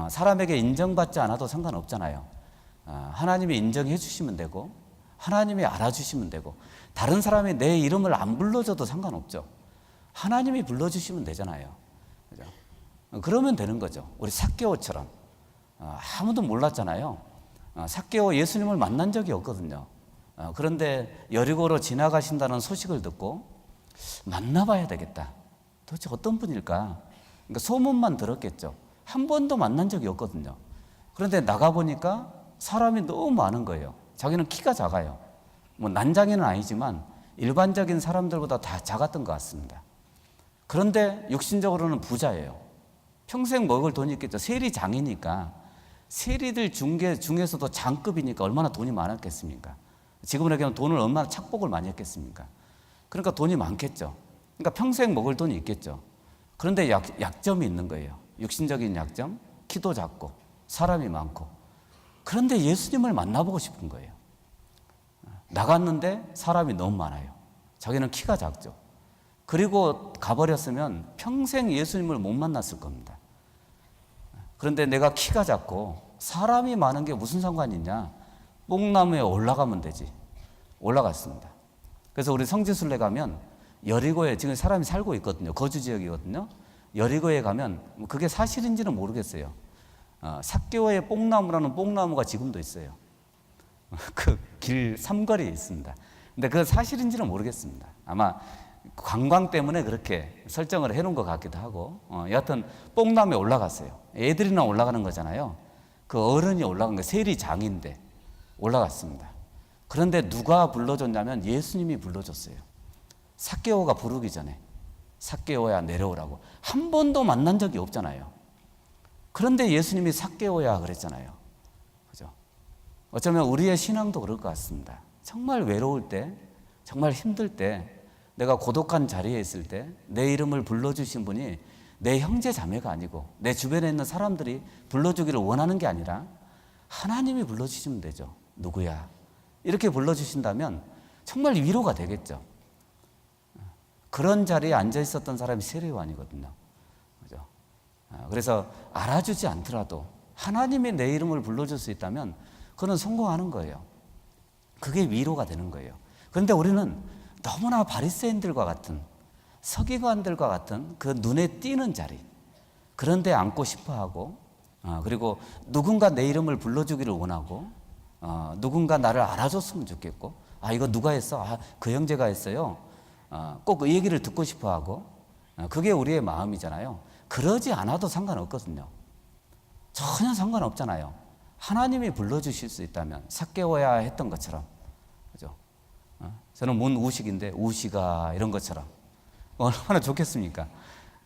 사람에게 인정받지 않아도 상관없잖아요. 하나님이 인정해 주시면 되고, 하나님이 알아주시면 되고, 다른 사람이 내 이름을 안 불러줘도 상관없죠. 하나님이 불러주시면 되잖아요. 그죠? 그러면 되는 거죠. 우리 삭개오처럼. 아무도 몰랐잖아요. 삭개오 예수님을 만난 적이 없거든요. 그런데 여리고로 지나가신다는 소식을 듣고 만나봐야 되겠다. 도대체 어떤 분일까? 그러니까 소문만 들었겠죠. 한 번도 만난 적이 없거든요. 그런데 나가보니까 사람이 너무 많은 거예요. 자기는 키가 작아요. 뭐 난장이는 아니지만 일반적인 사람들보다 다 작았던 것 같습니다. 그런데 육신적으로는 부자예요. 평생 먹을 돈이 있겠죠. 세리장이니까 세리들 중에서도 장급이니까 얼마나 돈이 많았겠습니까? 지금으로 얘기하면 돈을 얼마나 착복을 많이 했겠습니까? 그러니까 돈이 많겠죠. 그러니까 평생 먹을 돈이 있겠죠. 그런데 약점이 있는 거예요. 육신적인 약점, 키도 작고 사람이 많고. 그런데 예수님을 만나보고 싶은 거예요. 나갔는데 사람이 너무 많아요. 자기는 키가 작죠. 그리고 가버렸으면 평생 예수님을 못 만났을 겁니다. 그런데 내가 키가 작고 사람이 많은 게 무슨 상관이 있냐? 뽕나무에 올라가면 되지. 올라갔습니다. 그래서 우리 성지순례 가면 여리고에 지금 사람이 살고 있거든요. 거주 지역이거든요. 여리고에 가면 그게 사실인지는 모르겠어요. 삭개오의 뽕나무라는 뽕나무가 지금도 있어요. 그 길 삼거리에 있습니다. 근데 그건 사실인지는 모르겠습니다. 아마 관광 때문에 그렇게 설정을 해놓은 것 같기도 하고, 여하튼 뽕나무에 올라갔어요. 애들이나 올라가는 거잖아요. 그 어른이 올라간 거 세리장인데 올라갔습니다. 그런데 누가 불러줬냐면 예수님이 불러줬어요. 삭개오가 부르기 전에 삭개오야 내려오라고. 한 번도 만난 적이 없잖아요. 그런데 예수님이 삭개오야 그랬잖아요. 그죠? 어쩌면 우리의 신앙도 그럴 것 같습니다. 정말 외로울 때, 정말 힘들 때, 내가 고독한 자리에 있을 때 내 이름을 불러주신 분이 내 형제 자매가 아니고 내 주변에 있는 사람들이 불러주기를 원하는 게 아니라 하나님이 불러주시면 되죠. 누구야? 이렇게 불러주신다면 정말 위로가 되겠죠. 그런 자리에 앉아 있었던 사람이 세례요한이거든요. 그죠? 그래서 알아주지 않더라도 하나님이 내 이름을 불러줄 수 있다면 그는 성공하는 거예요. 그게 위로가 되는 거예요. 그런데 우리는 너무나 바리새인들과 같은, 서기관들과 같은 그 눈에 띄는 자리, 그런 데 앉고 싶어하고, 그리고 누군가 내 이름을 불러주기를 원하고, 누군가 나를 알아줬으면 좋겠고, 이거 누가 했어? 그 형제가 했어요. 꼭 그 얘기를 듣고 싶어하고, 그게 우리의 마음이잖아요. 그러지 않아도 상관없거든요. 전혀 상관없잖아요. 하나님이 불러주실 수 있다면 삭개오야 했던 것처럼, 그죠? 저는 문우식인데 우식아 이런 것처럼 얼마나 좋겠습니까?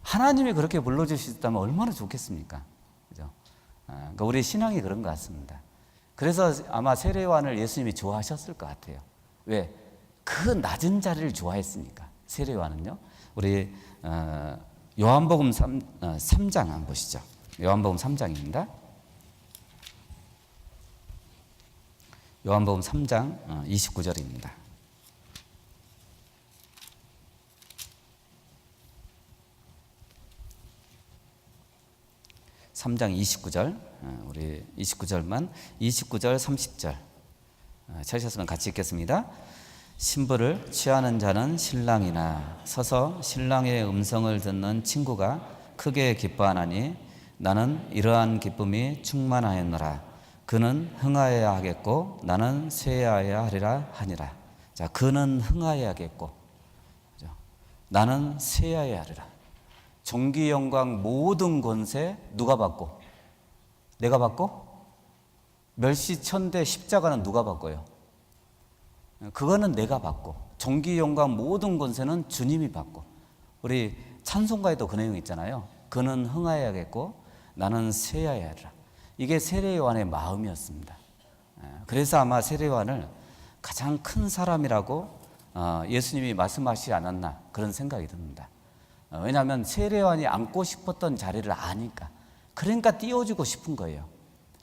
하나님이 그렇게 불러주실 수 있다면 얼마나 좋겠습니까? 그죠? 그러니까 우리 신앙이 그런 것 같습니다. 그래서 아마 세례요한을 예수님이 좋아하셨을 것 같아요. 왜? 그 낮은 자리를 좋아했으니까. 세례요한은요. 우리 요한복음 3장 한번 보시죠. 요한복음 3장입니다. 요한복음 3장 29절입니다. (3장 29절) 우리 29절만 29절 30절 찾으셨으면 같이 읽겠습니다. 신부를 취하는 자는 신랑이나 서서 신랑의 음성을 듣는 친구가 크게 기뻐하나니 나는 이러한 기쁨이 충만하였노라. 그는 흥하여야 하겠고 나는 쇠하여야 하리라 하니라. 자, 그는 흥하여야 하겠고 나는 쇠하여야 하리라. 존귀 영광 모든 권세 누가 받고? 내가 받고? 멸시천대 십자가는 누가 받고요? 그거는 내가 받고, 존귀 영광 모든 권세는 주님이 받고. 우리 찬송가에도 그 내용 있잖아요. 그는 흥하여야겠고 나는 쇠하여야 하리라. 이게 세례요한의 마음이었습니다. 그래서 아마 세례요한을 가장 큰 사람이라고 예수님이 말씀하시지 않았나 그런 생각이 듭니다. 왜냐하면 세례요한이 앉고 싶었던 자리를 아니까, 그러니까 띄워주고 싶은 거예요.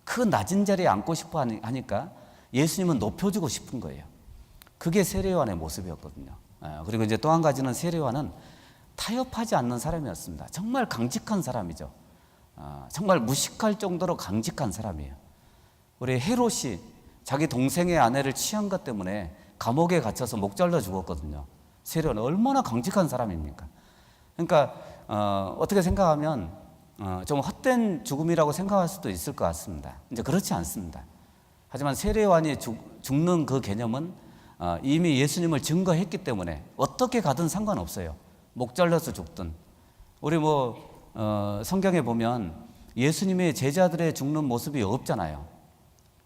그 낮은 자리에 앉고 싶어 하니까 예수님은 높여주고 싶은 거예요. 그게 세례요한의 모습이었거든요. 그리고 이제 또 한 가지는 세례요한은 타협하지 않는 사람이었습니다. 정말 강직한 사람이죠. 정말 무식할 정도로 강직한 사람이에요. 우리 헤롯이 자기 동생의 아내를 취한 것 때문에 감옥에 갇혀서 목 잘라 죽었거든요. 세례요한은 얼마나 강직한 사람입니까? 그러니까 어떻게 생각하면 좀 헛된 죽음이라고 생각할 수도 있을 것 같습니다. 이제 그렇지 않습니다. 하지만 세례요한이 죽는 그 개념은 이미 예수님을 증거했기 때문에 어떻게 가든 상관없어요. 목 잘라서 죽든. 우리 성경에 보면 예수님의 제자들의 죽는 모습이 없잖아요.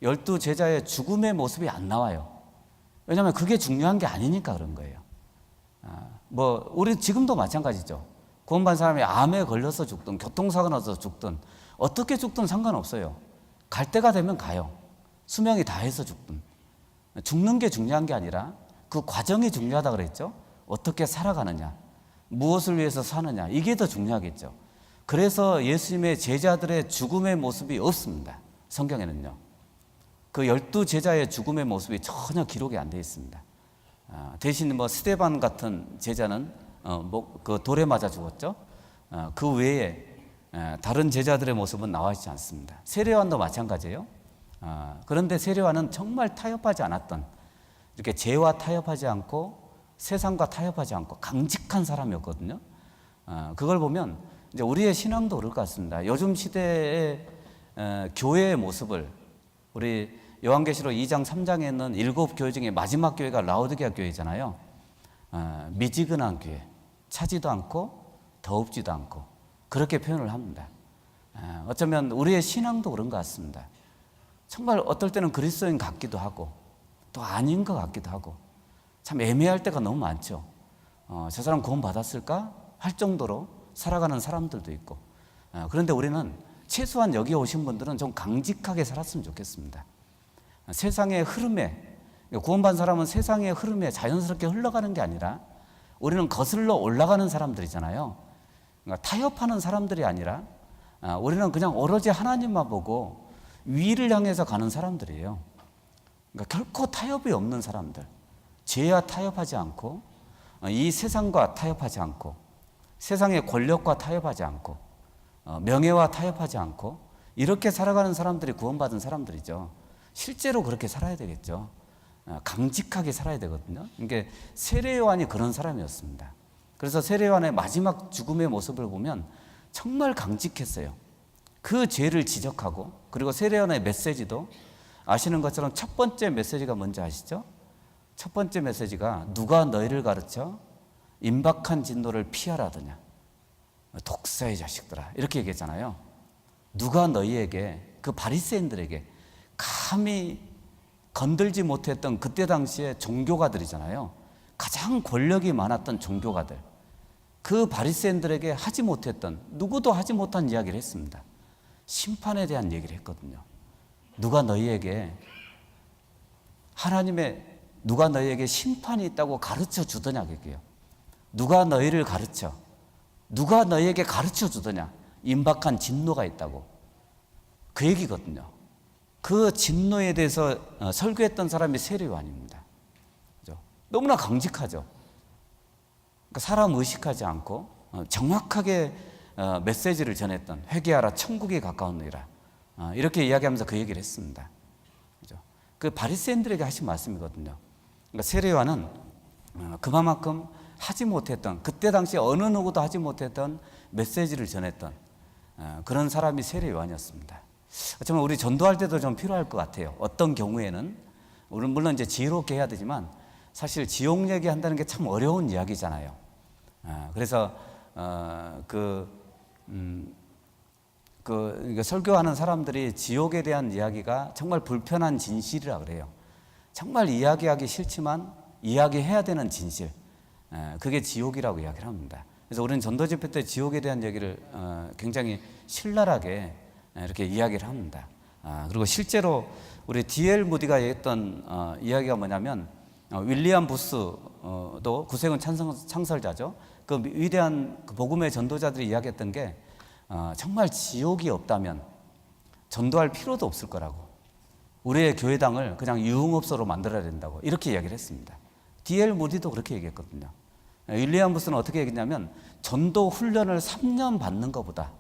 12 제자의 죽음의 모습이 안 나와요. 왜냐하면 그게 중요한 게 아니니까 그런 거예요. 우리 지금도 마찬가지죠. 구원받은 사람이 암에 걸려서 죽든 교통사고 나서 죽든 어떻게 죽든 상관없어요. 갈 때가 되면 가요. 수명이 다해서 죽든. 죽는 게 중요한 게 아니라 그 과정이 중요하다 그랬죠. 어떻게 살아가느냐, 무엇을 위해서 사느냐, 이게 더 중요하겠죠. 그래서 예수님의 제자들의 죽음의 모습이 없습니다. 성경에는요. 그 12제자의 죽음의 모습이 전혀 기록이 안 되어 있습니다. 대신 스데반 같은 제자는 그 돌에 맞아 죽었죠. 그 외에 다른 제자들의 모습은 나와 있지 않습니다. 세례요한도 마찬가지예요. 그런데 세례요한은 정말 타협하지 않았던, 이렇게 죄와 타협하지 않고 세상과 타협하지 않고 강직한 사람이었거든요. 그걸 보면 이제 우리의 신앙도 그럴 것 같습니다. 요즘 시대의 교회의 모습을, 우리 요한계시록 2장 3장에 있는 7교회 중에 마지막 교회가 라오디게아 교회잖아요. 미지근한 교회, 차지도 않고 더웁지도 않고, 그렇게 표현을 합니다. 어쩌면 우리의 신앙도 그런 것 같습니다. 정말 어떨 때는 그리스도인 같기도 하고 또 아닌 것 같기도 하고, 참 애매할 때가 너무 많죠. 저 사람 구원 받았을까 할 정도로 살아가는 사람들도 있고, 그런데 우리는 최소한 여기 오신 분들은 좀 강직하게 살았으면 좋겠습니다. 세상의 흐름에, 구원받은 사람은 세상의 흐름에 자연스럽게 흘러가는 게 아니라 우리는 거슬러 올라가는 사람들이잖아요. 그러니까 타협하는 사람들이 아니라 우리는 그냥 오로지 하나님만 보고 위를 향해서 가는 사람들이에요. 그러니까 결코 타협이 없는 사람들, 죄와 타협하지 않고 이 세상과 타협하지 않고 세상의 권력과 타협하지 않고 명예와 타협하지 않고 이렇게 살아가는 사람들이 구원받은 사람들이죠. 실제로 그렇게 살아야 되겠죠. 강직하게 살아야 되거든요. 그러니까 세례요한이 그런 사람이었습니다. 그래서 세례요한의 마지막 죽음의 모습을 보면 정말 강직했어요. 그 죄를 지적하고, 그리고 세례요한의 메시지도 아시는 것처럼 첫 번째 메시지가 뭔지 아시죠? 첫 번째 메시지가 누가 너희를 가르쳐 임박한 진노를 피하라더냐, 독사의 자식들아, 이렇게 얘기했잖아요. 누가 너희에게, 그 바리새인들에게 감히 건들지 못했던 그때 당시에 종교가들이잖아요. 가장 권력이 많았던 종교가들, 그 바리새인들에게 하지 못했던, 누구도 하지 못한 이야기를 했습니다. 심판에 대한 얘기를 했거든요. 누가 너희에게 심판이 있다고 가르쳐 주더냐, 그게요. 누가 너희를 가르쳐, 누가 너희에게 가르쳐 주더냐, 임박한 진노가 있다고, 그 얘기거든요. 그 진노에 대해서 설교했던 사람이 세례요한입니다. 그죠? 너무나 강직하죠. 그러니까 사람 의식하지 않고 정확하게 메시지를 전했던, 회개하라 천국이 가까웠느니라, 이렇게 이야기하면서 그 얘기를 했습니다. 그죠? 그 바리새인들에게 하신 말씀이거든요. 그러니까 세례요한은 그만큼 하지 못했던, 그때 당시 어느 누구도 하지 못했던 메시지를 전했던 그런 사람이 세례요한이었습니다. 어쩌면 우리 전도할 때도 좀 필요할 것 같아요. 어떤 경우에는 우리는 물론 이제 지혜롭게 해야 되지만 사실 지옥 얘기한다는 게 참 어려운 이야기잖아요. 그래서 설교하는 사람들이 지옥에 대한 이야기가 정말 불편한 진실이라 그래요. 정말 이야기하기 싫지만 이야기해야 되는 진실, 그게 지옥이라고 이야기를 합니다. 그래서 우리는 전도 집회 때 지옥에 대한 얘기를 굉장히 신랄하게 이렇게 이야기를 합니다. 그리고 실제로 우리 D.L. 무디가 했던 이야기가 뭐냐면, 윌리엄 부스도 구세군 창설자죠. 그 위대한 복음의 전도자들이 이야기했던 게 정말 지옥이 없다면 전도할 필요도 없을 거라고, 우리의 교회당을 그냥 유흥업소로 만들어야 된다고 이렇게 이야기를 했습니다. D.L. 무디도 그렇게 얘기했거든요. 윌리엄 부스는 어떻게 얘기했냐면, 전도 훈련을 3년 받는 것보다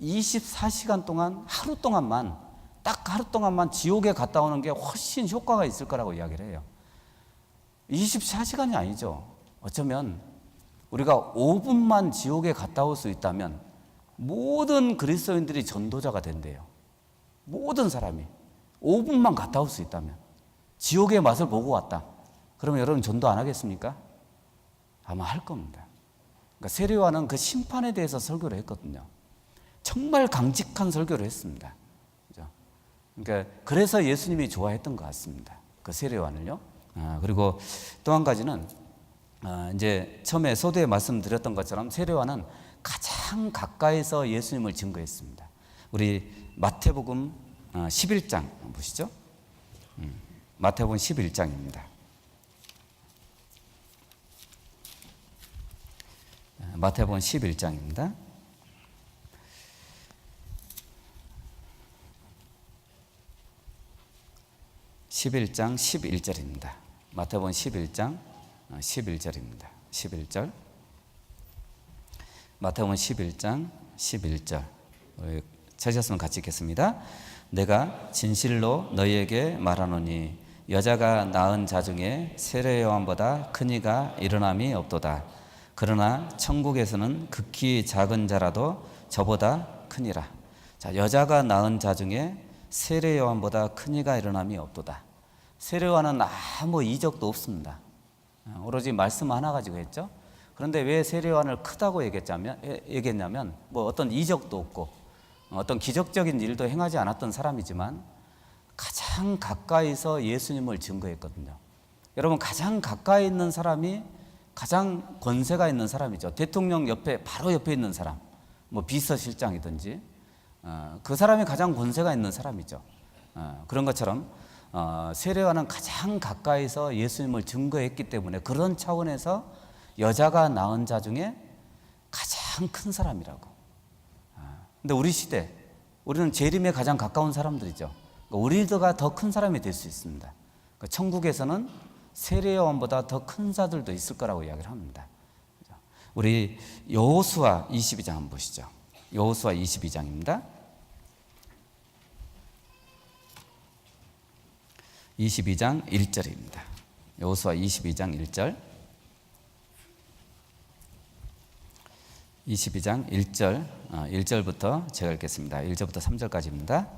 24시간 동안 딱 하루 동안만 지옥에 갔다 오는 게 훨씬 효과가 있을 거라고 이야기를 해요. 24시간이 아니죠. 어쩌면 우리가 5분만 지옥에 갔다 올 수 있다면 모든 그리스도인들이 전도자가 된대요. 모든 사람이 5분만 갔다 올 수 있다면, 지옥의 맛을 보고 왔다, 그러면 여러분 전도 안 하겠습니까? 아마 할 겁니다. 그러니까 세례요한은 그 심판에 대해서 설교를 했거든요. 정말 강직한 설교를 했습니다. 그죠? 그러니까 그래서 예수님이 좋아했던 것 같습니다. 그 세례요한을요. 그리고 또 한 가지는 이제 처음에 소두에 말씀드렸던 것처럼 세례요한은 가장 가까이서 예수님을 증거했습니다. 우리 마태복음 11장 보시죠. 마태복음 11장입니다. 마태복음 11장입니다. (11장) 11절입니다. 마태복음 11장 11절입니다. 11절. 마태복음 11장 11절. 찾으셨으면 같이 읽겠습니다. 내가 진실로 너희에게 말하노니 여자가 낳은 자 중에 세례 요한보다 큰 이가 일어남이 없도다. 그러나 천국에서는 극히 작은 자라도 저보다 크니라. 자, 여자가 낳은 자 중에 세례 요한보다 큰 이가 일어남이 없도다. 세례 요한은 아무 이적도 없습니다. 오로지 말씀 하나 가지고 했죠. 그런데 왜 세례 요한을 크다고 얘기했냐면 뭐 어떤 이적도 없고 어떤 기적적인 일도 행하지 않았던 사람이지만 가장 가까이서 예수님을 증거했거든요. 여러분, 가장 가까이 있는 사람이 가장 권세가 있는 사람이죠. 대통령 옆에 바로 옆에 있는 사람, 뭐 비서실장이든지 그 사람이 가장 권세가 있는 사람이죠. 그런 것처럼 세례 요한은 가장 가까이서 예수님을 증거했기 때문에 그런 차원에서 여자가 낳은 자 중에 가장 큰 사람이라고. 근데 우리 시대, 우리는 재림에 가장 가까운 사람들이죠. 우리가 더 큰 사람이 될 수 있습니다. 천국에서는 세례 요한보다 더 큰 자들도 있을 거라고 이야기를 합니다. 우리 여호수아 22장 한번 보시죠. 여호수아 22장입니다. 22장 1절입니다. 여호수아 22장 1절. 22장 1절, 1절부터 제가 읽겠습니다. 1절부터 3절까지입니다.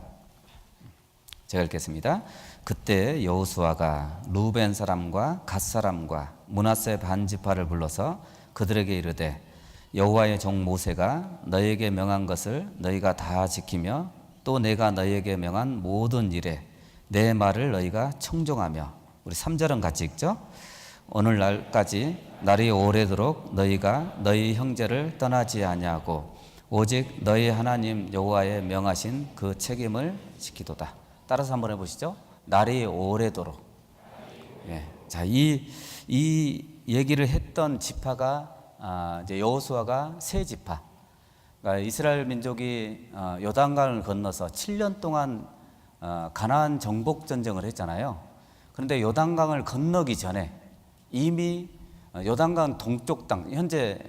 제가 읽겠습니다. 그때 여호수아가 루벤 사람과 갓 사람과 므낫세 반 지파를 불러서 그들에게 이르되 여호와의 종 모세가 너희에게 명한 것을 너희가 다 지키며 또 내가 너희에게 명한 모든 일에 내 말을 너희가 청종하며, 우리 3절은 같이 읽죠. 오늘날까지 날이 오래도록 너희가 너희 형제를 떠나지 아니하고 오직 너희 하나님 여호와의 명하신 그 책임을 지키도다. 따라서 한번 해보시죠. 날이 오래도록. 예. 자, 이 얘기를 했던 지파가 이제 여호수아가 세 지파. 그러니까 이스라엘 민족이 요단강을 건너서 7년 동안 가나안 정복 전쟁을 했잖아요. 그런데 요단강을 건너기 전에 이미 요단강 동쪽 땅, 현재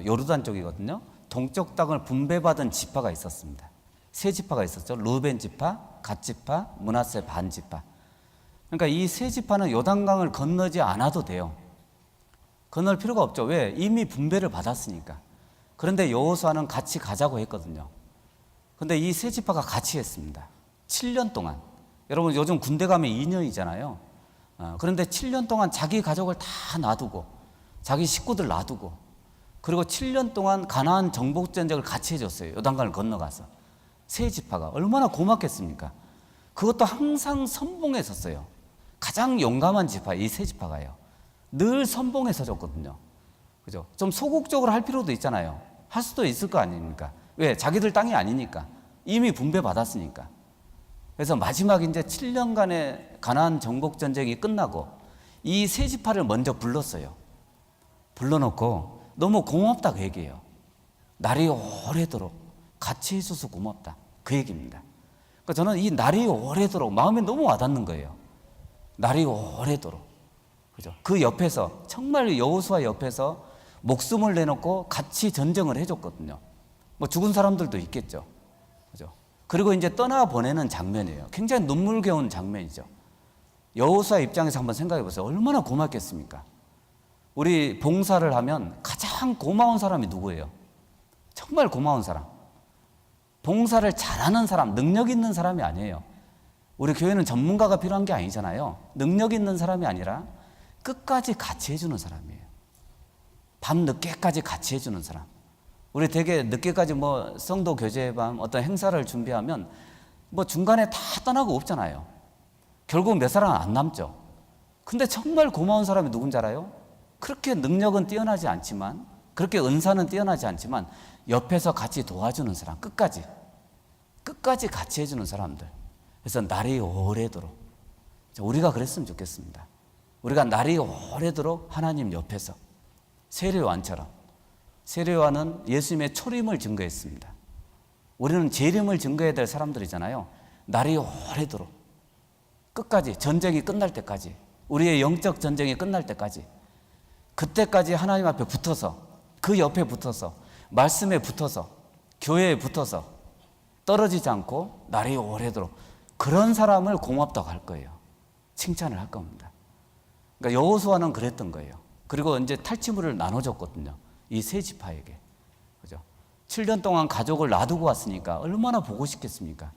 요르단 쪽이거든요. 동쪽 땅을 분배받은 지파가 있었습니다. 세 지파가 있었죠. 루벤 지파, 갓 지파, 므낫세 반 지파. 그러니까 이 세 지파는 요단강을 건너지 않아도 돼요. 건널 필요가 없죠. 왜? 이미 분배를 받았으니까. 그런데 여호수아는 같이 가자고 했거든요. 그런데 이 세 지파가 같이 했습니다. 7년 동안. 여러분, 요즘 군대 가면 2년이잖아요. 그런데 7년 동안 자기 가족을 다 놔두고 자기 식구들 놔두고 그리고 7년 동안 가나안 정복 전쟁을 같이 해줬어요. 요단강을 건너가서. 세 지파가 얼마나 고맙겠습니까? 그것도 항상 선봉했었어요. 가장 용감한 지파, 이 세 지파가요. 늘 선봉해서 줬거든요. 그죠? 좀 소극적으로 할 필요도 있잖아요. 할 수도 있을 거 아닙니까? 왜? 자기들 땅이 아니니까. 이미 분배받았으니까. 그래서 마지막 이제 7년간의 가나안 정복 전쟁이 끝나고 이 세 지파를 먼저 불렀어요. 불러놓고 너무 고맙다 그 얘기예요. 날이 오래도록 같이 해줘서 고맙다 그 얘기입니다. 그러니까 저는 이 날이 오래도록 마음에 너무 와닿는 거예요. 날이 오래도록. 그죠? 그 옆에서 정말 여호수아 옆에서 목숨을 내놓고 같이 전쟁을 해줬거든요. 뭐 죽은 사람들도 있겠죠. 그죠? 그리고 이제 떠나 보내는 장면이에요. 굉장히 눈물겨운 장면이죠. 여호수아 입장에서 한번 생각해 보세요. 얼마나 고맙겠습니까? 우리 봉사를 하면 가장 고마운 사람이 누구예요? 정말 고마운 사람. 봉사를 잘하는 사람, 능력 있는 사람이 아니에요. 우리 교회는 전문가가 필요한 게 아니잖아요. 능력 있는 사람이 아니라 끝까지 같이 해주는 사람이에요. 밤 늦게까지 같이 해주는 사람. 우리 되게 늦게까지 뭐 성도 교제의 밤 어떤 행사를 준비하면 뭐 중간에 다 떠나고 없잖아요. 결국 몇 사람 안 남죠. 근데 정말 고마운 사람이 누군지 알아요? 그렇게 능력은 뛰어나지 않지만, 그렇게 은사는 뛰어나지 않지만 옆에서 같이 도와주는 사람, 끝까지 같이 해주는 사람들. 그래서 날이 오래도록, 우리가 그랬으면 좋겠습니다. 우리가 날이 오래도록 하나님 옆에서, 세례요한처럼. 세례요한은 예수님의 초림을 증거했습니다. 우리는 재림을 증거해야 될 사람들이잖아요. 날이 오래도록, 끝까지, 전쟁이 끝날 때까지, 우리의 영적 전쟁이 끝날 때까지, 그때까지 하나님 앞에 붙어서, 그 옆에 붙어서, 말씀에 붙어서, 교회에 붙어서 떨어지지 않고 날이 오래도록, 그런 사람을 고맙다고 할 거예요. 칭찬을 할 겁니다. 그러니까 여호수아는 그랬던 거예요. 그리고 이제 탈취물을 나눠줬거든요. 이 세 지파에게. 그죠? 7년 동안 가족을 놔두고 왔으니까 얼마나 보고 싶겠습니까?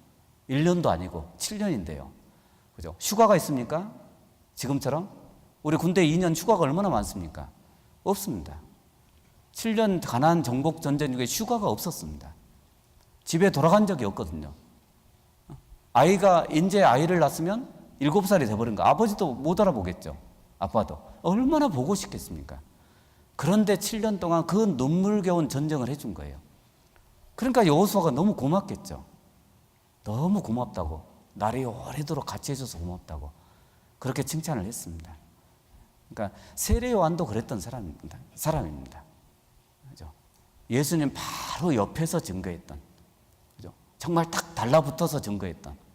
1년도 아니고 7년인데요. 그죠? 휴가가 있습니까? 지금처럼? 우리 군대 2년 휴가가 얼마나 많습니까? 없습니다. 7년 가나안 정복 전쟁 중에 휴가가 없었습니다. 집에 돌아간 적이 없거든요. 아이가 이제 아이를 낳았으면 7살이 돼버린 거, 아버지도 못 알아보겠죠. 아빠도 얼마나 보고 싶겠습니까? 그런데 7년 동안 그 눈물겨운 전쟁을 해준 거예요. 그러니까 여호수아가 너무 고맙겠죠. 너무 고맙다고, 날이 오래도록 같이 해줘서 고맙다고 그렇게 칭찬을 했습니다. 그러니까 세례요한도 그랬던 사람입니다. 그죠? 예수님 바로 옆에서 증거했던, 그죠? 정말 딱 달라붙어서 증거했던.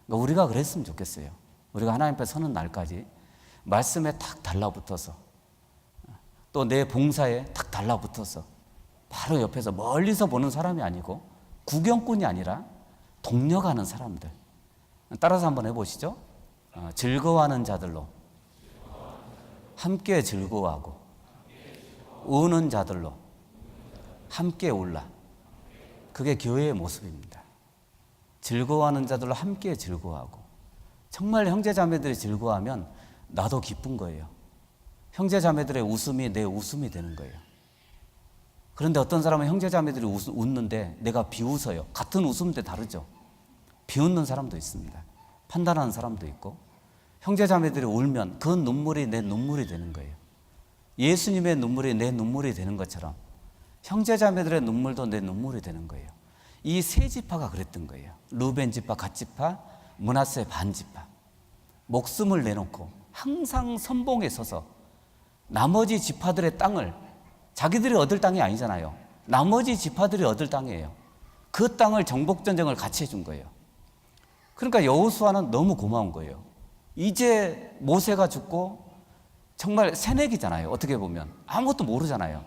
그러니까 우리가 그랬으면 좋겠어요. 우리가 하나님 앞에 서는 날까지 말씀에 딱 달라붙어서, 또 내 봉사에 딱 달라붙어서, 바로 옆에서 멀리서 보는 사람이 아니고 구경꾼이 아니라 동력하는 사람들. 따라서 한번 해보시죠. 즐거워하는 자들로 함께 즐거워하고, 우는 자들로 함께 울라. 그게 교회의 모습입니다. 즐거워하는 자들로 함께 즐거워하고, 정말 형제자매들이 즐거워하면 나도 기쁜 거예요. 형제자매들의 웃음이 내 웃음이 되는 거예요. 그런데 어떤 사람은 형제자매들이 웃는데 내가 비웃어요. 같은 웃음인데 다르죠. 비웃는 사람도 있습니다. 판단하는 사람도 있고, 형제자매들이 울면 그 눈물이 내 눈물이 되는 거예요. 예수님의 눈물이 내 눈물이 되는 것처럼 형제자매들의 눈물도 내 눈물이 되는 거예요. 이 세 지파가 그랬던 거예요. 루벤 지파, 갓 지파, 므낫세 반 지파. 목숨을 내놓고 항상 선봉에 서서 나머지 지파들의 땅을, 자기들이 얻을 땅이 아니잖아요. 나머지 지파들이 얻을 땅이에요. 그 땅을 정복전쟁을 같이 해준 거예요. 그러니까 여호수아는 너무 고마운 거예요. 이제 모세가 죽고 정말 새내기잖아요. 어떻게 보면 아무것도 모르잖아요.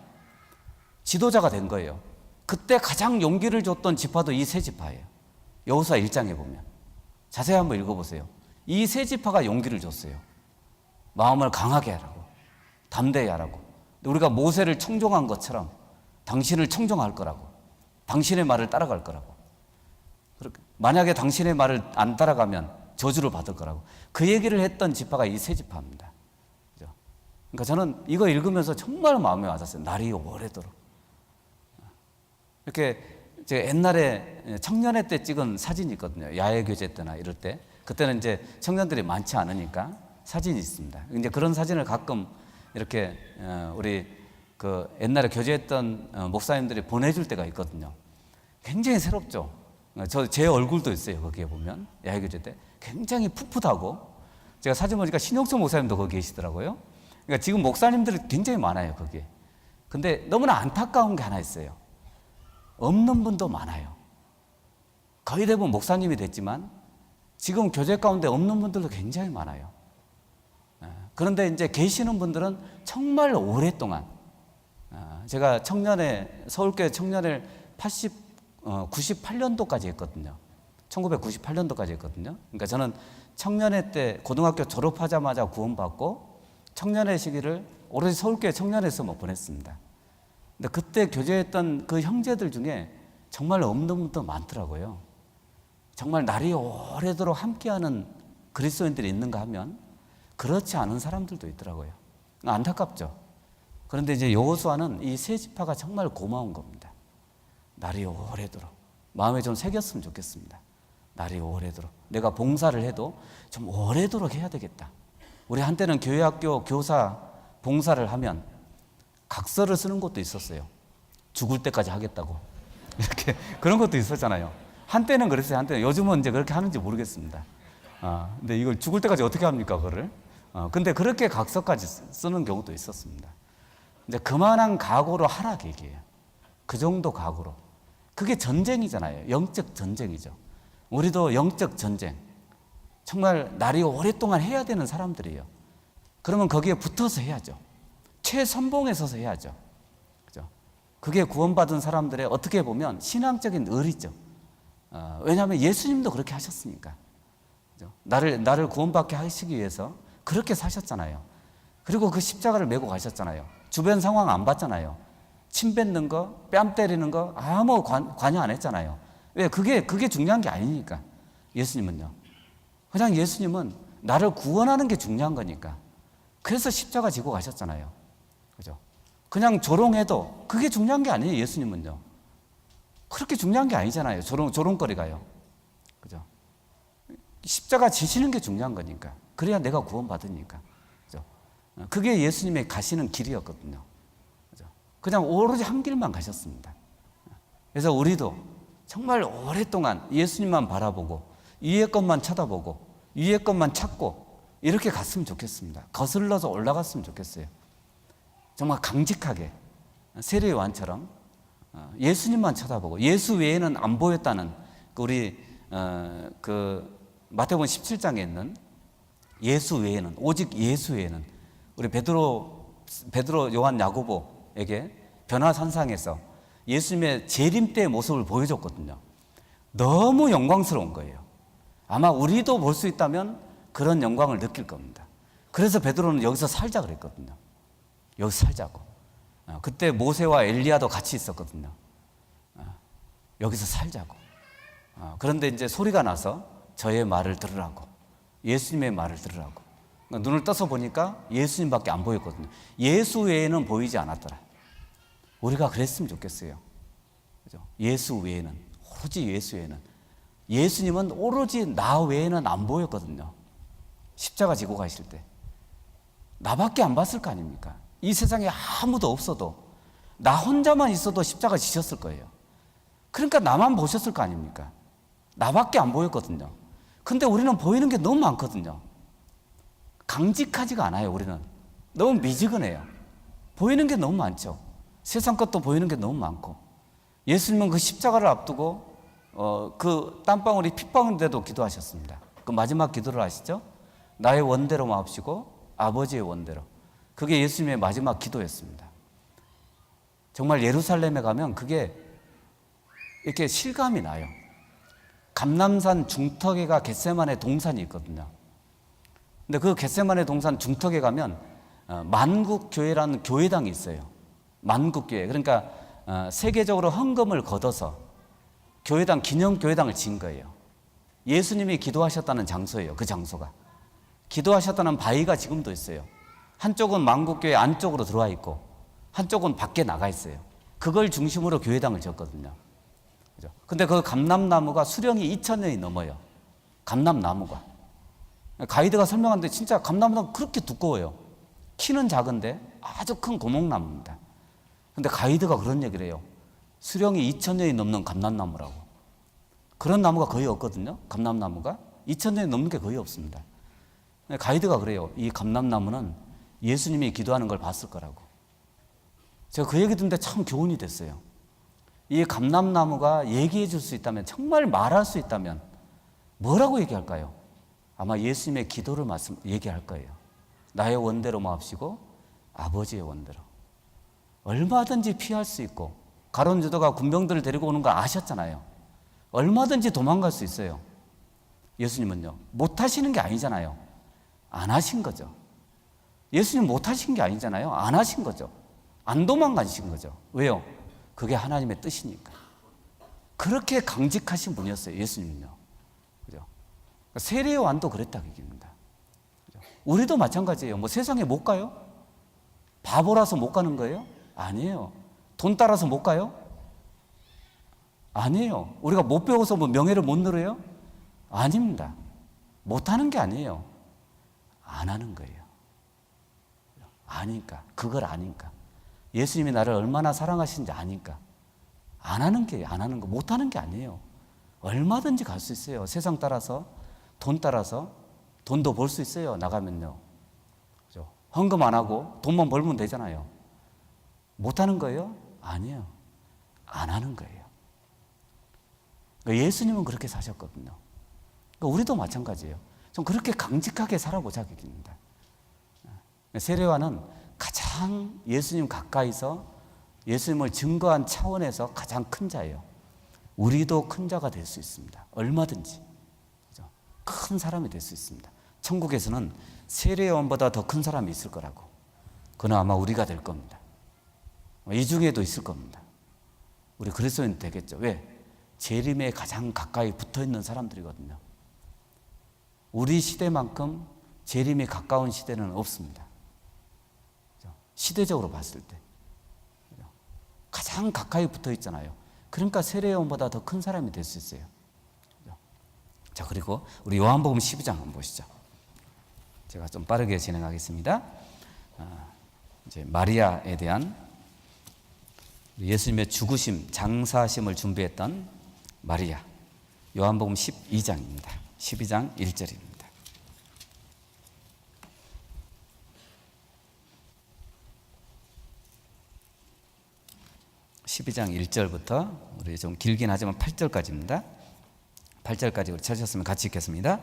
지도자가 된 거예요. 그때 가장 용기를 줬던 지파도 이 세 지파예요. 여호수아 1장에 보면 자세히 한번 읽어보세요. 이 세 지파가 용기를 줬어요. 마음을 강하게 하라고, 담대히 하라고. 우리가 모세를 청종한 것처럼 당신을 청종할 거라고, 당신의 말을 따라갈 거라고. 만약에 당신의 말을 안 따라가면 저주를 받을 거라고. 그 얘기를 했던 지파가 이 세 지파입니다. 그죠? 그러니까 저는 이거 읽으면서 정말 마음에 와닿았어요. 날이 오래도록. 이렇게 제가 옛날에 청년회 때 찍은 사진이 있거든요. 야외교제 때나 이럴 때. 그때는 이제 청년들이 많지 않으니까 사진이 있습니다. 이제 그런 사진을 가끔 이렇게 우리 그 옛날에 교제했던 목사님들이 보내줄 때가 있거든요. 굉장히 새롭죠. 제 얼굴도 있어요. 거기에 보면 야외교제 때 굉장히 풋풋하고, 제가 사진 보니까 신용철 목사님도 거기 계시더라고요. 그러니까 지금 목사님들이 굉장히 많아요 거기에. 근데 너무나 안타까운 게 하나 있어요. 없는 분도 많아요. 거의 대부분 목사님이 됐지만 지금 교제 가운데 없는 분들도 굉장히 많아요. 그런데 이제 계시는 분들은 정말 오랫동안, 제가 청년회, 서울교회 청년회를 98년도까지 했거든요. 1998년도까지 했거든요. 그러니까 저는 청년회 때 고등학교 졸업하자마자 구원받고 청년회 시기를 오로지 서울교회 청년회에서만 보냈습니다. 근데 그때 교제했던 그 형제들 중에 정말 없는 분도 많더라고요. 정말 날이 오래도록 함께하는 그리스도인들이 있는가 하면 그렇지 않은 사람들도 있더라고요. 안타깝죠. 그런데 이제 여호수아는 이 세 지파가 정말 고마운 겁니다. 날이 오래도록 마음에 좀 새겼으면 좋겠습니다. 날이 오래도록 내가 봉사를 해도 좀 오래도록 해야 되겠다. 우리 한때는 교회학교 교사 봉사를 하면 각서를 쓰는 것도 있었어요. 죽을 때까지 하겠다고 이렇게 그런 것도 있었잖아요. 한때는 그랬어요. 한때는. 요즘은 이제 그렇게 하는지 모르겠습니다. 근데 이걸 죽을 때까지 어떻게 합니까, 그거를? 근데 그렇게 각서까지 쓰는 경우도 있었습니다. 이제 그만한 각오로 하라 얘기예요. 그 정도 각오로. 그게 전쟁이잖아요. 영적 전쟁이죠. 우리도 영적 전쟁. 정말 날이 오랫동안 해야 되는 사람들이에요. 그러면 거기에 붙어서 해야죠. 최선봉에 서서 해야죠. 그죠? 그게 구원받은 사람들의 어떻게 보면 신앙적인 의리죠. 왜냐하면 예수님도 그렇게 하셨으니까. 그죠? 나를 구원받게 하시기 위해서 그렇게 사셨잖아요. 그리고 그 십자가를 메고 가셨잖아요. 주변 상황 안 봤잖아요. 침 뱉는 거, 뺨 때리는 거 아무 관여 안 했잖아요. 왜? 그게 중요한 게 아니니까. 예수님은요. 그냥 예수님은 나를 구원하는 게 중요한 거니까. 그래서 십자가 지고 가셨잖아요. 그죠? 그냥 조롱해도 그게 중요한 게 아니에요, 예수님은요. 그렇게 중요한 게 아니잖아요. 조롱거리가요. 그죠? 십자가 지시는 게 중요한 거니까. 그래야 내가 구원받으니까. 그죠? 그게 예수님의 가시는 길이었거든요. 그죠? 그냥 오로지 한 길만 가셨습니다. 그래서 우리도 정말 오랫동안 예수님만 바라보고 위의 것만 쳐다보고 위의 것만 찾고 이렇게 갔으면 좋겠습니다. 거슬러서 올라갔으면 좋겠어요. 정말 강직하게 세례 요한처럼 예수님만 쳐다보고 예수 외에는 안 보였다는 우리 그 마태복음 17장에 있는 예수 외에는 오직 예수 외에는 우리 베드로, 요한, 야고보에게 변화산상에서 예수님의 재림 때의 모습을 보여줬거든요. 너무 영광스러운 거예요. 아마 우리도 볼 수 있다면 그런 영광을 느낄 겁니다. 그래서 베드로는 여기서 살자 그랬거든요. 여기서 살자고. 그때 모세와 엘리야도 같이 있었거든요. 여기서 살자고. 그런데 이제 소리가 나서 저의 말을 들으라고. 예수님의 말을 들으라고. 눈을 떠서 보니까 예수님밖에 안 보였거든요. 예수 외에는 보이지 않았더라. 우리가 그랬으면 좋겠어요. 그죠? 예수 외에는, 오로지 예수 외에는. 예수님은 오로지 나 외에는 안 보였거든요. 십자가 지고 가실 때. 나밖에 안 봤을 거 아닙니까? 이 세상에 아무도 없어도 나 혼자만 있어도 십자가 지셨을 거예요. 그러니까 나만 보셨을 거 아닙니까? 나밖에 안 보였거든요. 근데 우리는 보이는 게 너무 많거든요. 강직하지가 않아요, 우리는. 너무 미지근해요. 보이는 게 너무 많죠. 세상 것도 보이는 게 너무 많고. 예수님은 그 십자가를 앞두고 그 땀방울이 핏방울인데도 기도하셨습니다. 그 마지막 기도를 아시죠? 나의 원대로 마옵시고 아버지의 원대로. 그게 예수님의 마지막 기도였습니다. 정말 예루살렘에 가면 그게 이렇게 실감이 나요. 감람산 중턱에가 겟세마네 동산이 있거든요. 근데 그 겟세마네 동산 중턱에 가면 만국교회라는 교회당이 있어요. 만국교회. 그러니까 세계적으로 헌금을 걷어서 교회당, 기념교회당을 지은 거예요. 예수님이 기도하셨다는 장소예요. 그 장소가. 기도하셨다는 바위가 지금도 있어요. 한쪽은 만국교회 안쪽으로 들어와 있고 한쪽은 밖에 나가 있어요. 그걸 중심으로 교회당을 지었거든요. 그죠? 근데 그 감람나무가 수령이 2,000년이 넘어요. 감람나무가. 가이드가 설명하는데 진짜 감람나무는 그렇게 두꺼워요. 키는 작은데 아주 큰 고목나무입니다. 근데 가이드가 그런 얘기를 해요. 수령이 2,000년이 넘는 감람나무라고. 그런 나무가 거의 없거든요. 감람나무가 2,000년이 넘는 게 거의 없습니다. 가이드가 그래요. 이 감람나무는 예수님이 기도하는 걸 봤을 거라고. 제가 그 얘기 듣는데 참 교훈이 됐어요. 이 감람나무가 얘기해 줄 수 있다면, 정말 말할 수 있다면 뭐라고 얘기할까요? 아마 예수님의 기도를 얘기할 거예요. 나의 원대로 마옵시고 아버지의 원대로. 얼마든지 피할 수 있고, 가룟 유다가 군병들을 데리고 오는 거 아셨잖아요. 얼마든지 도망갈 수 있어요. 예수님은요, 못하시는 게 아니잖아요. 안 하신 거죠. 예수님 못하신 게 아니잖아요. 안 하신 거죠. 안 도망가신 거죠. 왜요? 그게 하나님의 뜻이니까. 그렇게 강직하신 분이었어요, 예수님은요. 그죠? 세례 요한도 그랬다고 얘기합니다. 그죠? 우리도 마찬가지예요. 뭐 세상에 못 가요? 바보라서 못 가는 거예요? 아니에요. 돈 따라서 못 가요? 아니에요. 우리가 못 배워서 뭐 명예를 못 누려요? 아닙니다. 못 하는 게 아니에요. 안 하는 거예요. 아니까. 그걸 아니까. 예수님이 나를 얼마나 사랑하시는지 아니까. 안 하는 게, 안 하는 거, 못 하는 게 아니에요. 얼마든지 갈 수 있어요. 세상 따라서, 돈 따라서. 돈도 벌 수 있어요. 나가면요. 그죠? 헌금 안 하고 돈만 벌면 되잖아요. 못 하는 거예요? 아니에요. 안 하는 거예요. 그러니까 예수님은 그렇게 사셨거든요. 그러니까 우리도 마찬가지예요. 좀 그렇게 강직하게 살아보자 그입니다. 세례요한은 가장 예수님 가까이서 예수님을 증거한 차원에서 가장 큰 자예요. 우리도 큰 자가 될 수 있습니다. 얼마든지. 그죠? 큰 사람이 될 수 있습니다. 천국에서는 세례요한보다 더 큰 사람이 있을 거라고. 그는 아마 우리가 될 겁니다. 이 중에도 있을 겁니다. 우리 그리스도인 되겠죠. 왜? 재림에 가장 가까이 붙어있는 사람들이거든요. 우리 시대만큼 재림에 가까운 시대는 없습니다. 시대적으로 봤을 때 가장 가까이 붙어 있잖아요. 그러니까 세례요한보다 더 큰 사람이 될 수 있어요. 자, 그리고 우리 요한복음 12장 한번 보시죠. 제가 좀 빠르게 진행하겠습니다. 이제 마리아에 대한 예수님의 죽으심, 장사심을 준비했던 마리아. 요한복음 12장입니다. 12장 1절입니다. 12장 1절부터 우리 좀 길긴 하지만 8절까지입니다. 8절까지 우리 찾으셨으면 같이 읽겠습니다.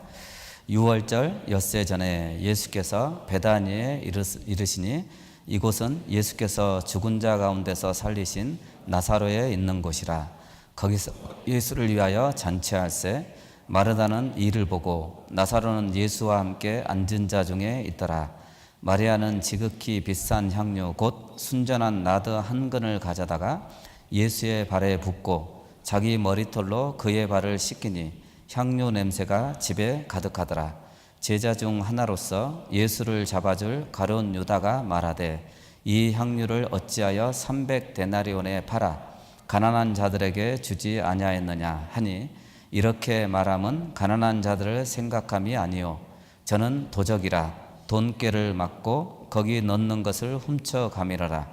6월절 엿새 전에 예수께서 베다니에 이르시니 이곳은 예수께서 죽은 자 가운데서 살리신 나사로에 있는 곳이라. 거기서 예수를 위하여 잔치할세. 마르다는 이를 보고 나사로는 예수와 함께 앉은 자 중에 있더라. 마리아는 지극히 비싼 향유 곧 순전한 나드 한 근을 가져다가 예수의 발에 붓고 자기 머리털로 그의 발을 씻기니 향유 냄새가 집에 가득하더라. 제자 중 하나로서 예수를 잡아줄 가룟 유다가 말하되 이 향유를 어찌하여 300데나리온에 팔아 가난한 자들에게 주지 아니하였느냐 하니 이렇게 말함은 가난한 자들을 생각함이 아니요 저는 도적이라 돈깨를 맞고 거기 넣는 것을 훔쳐가미라라.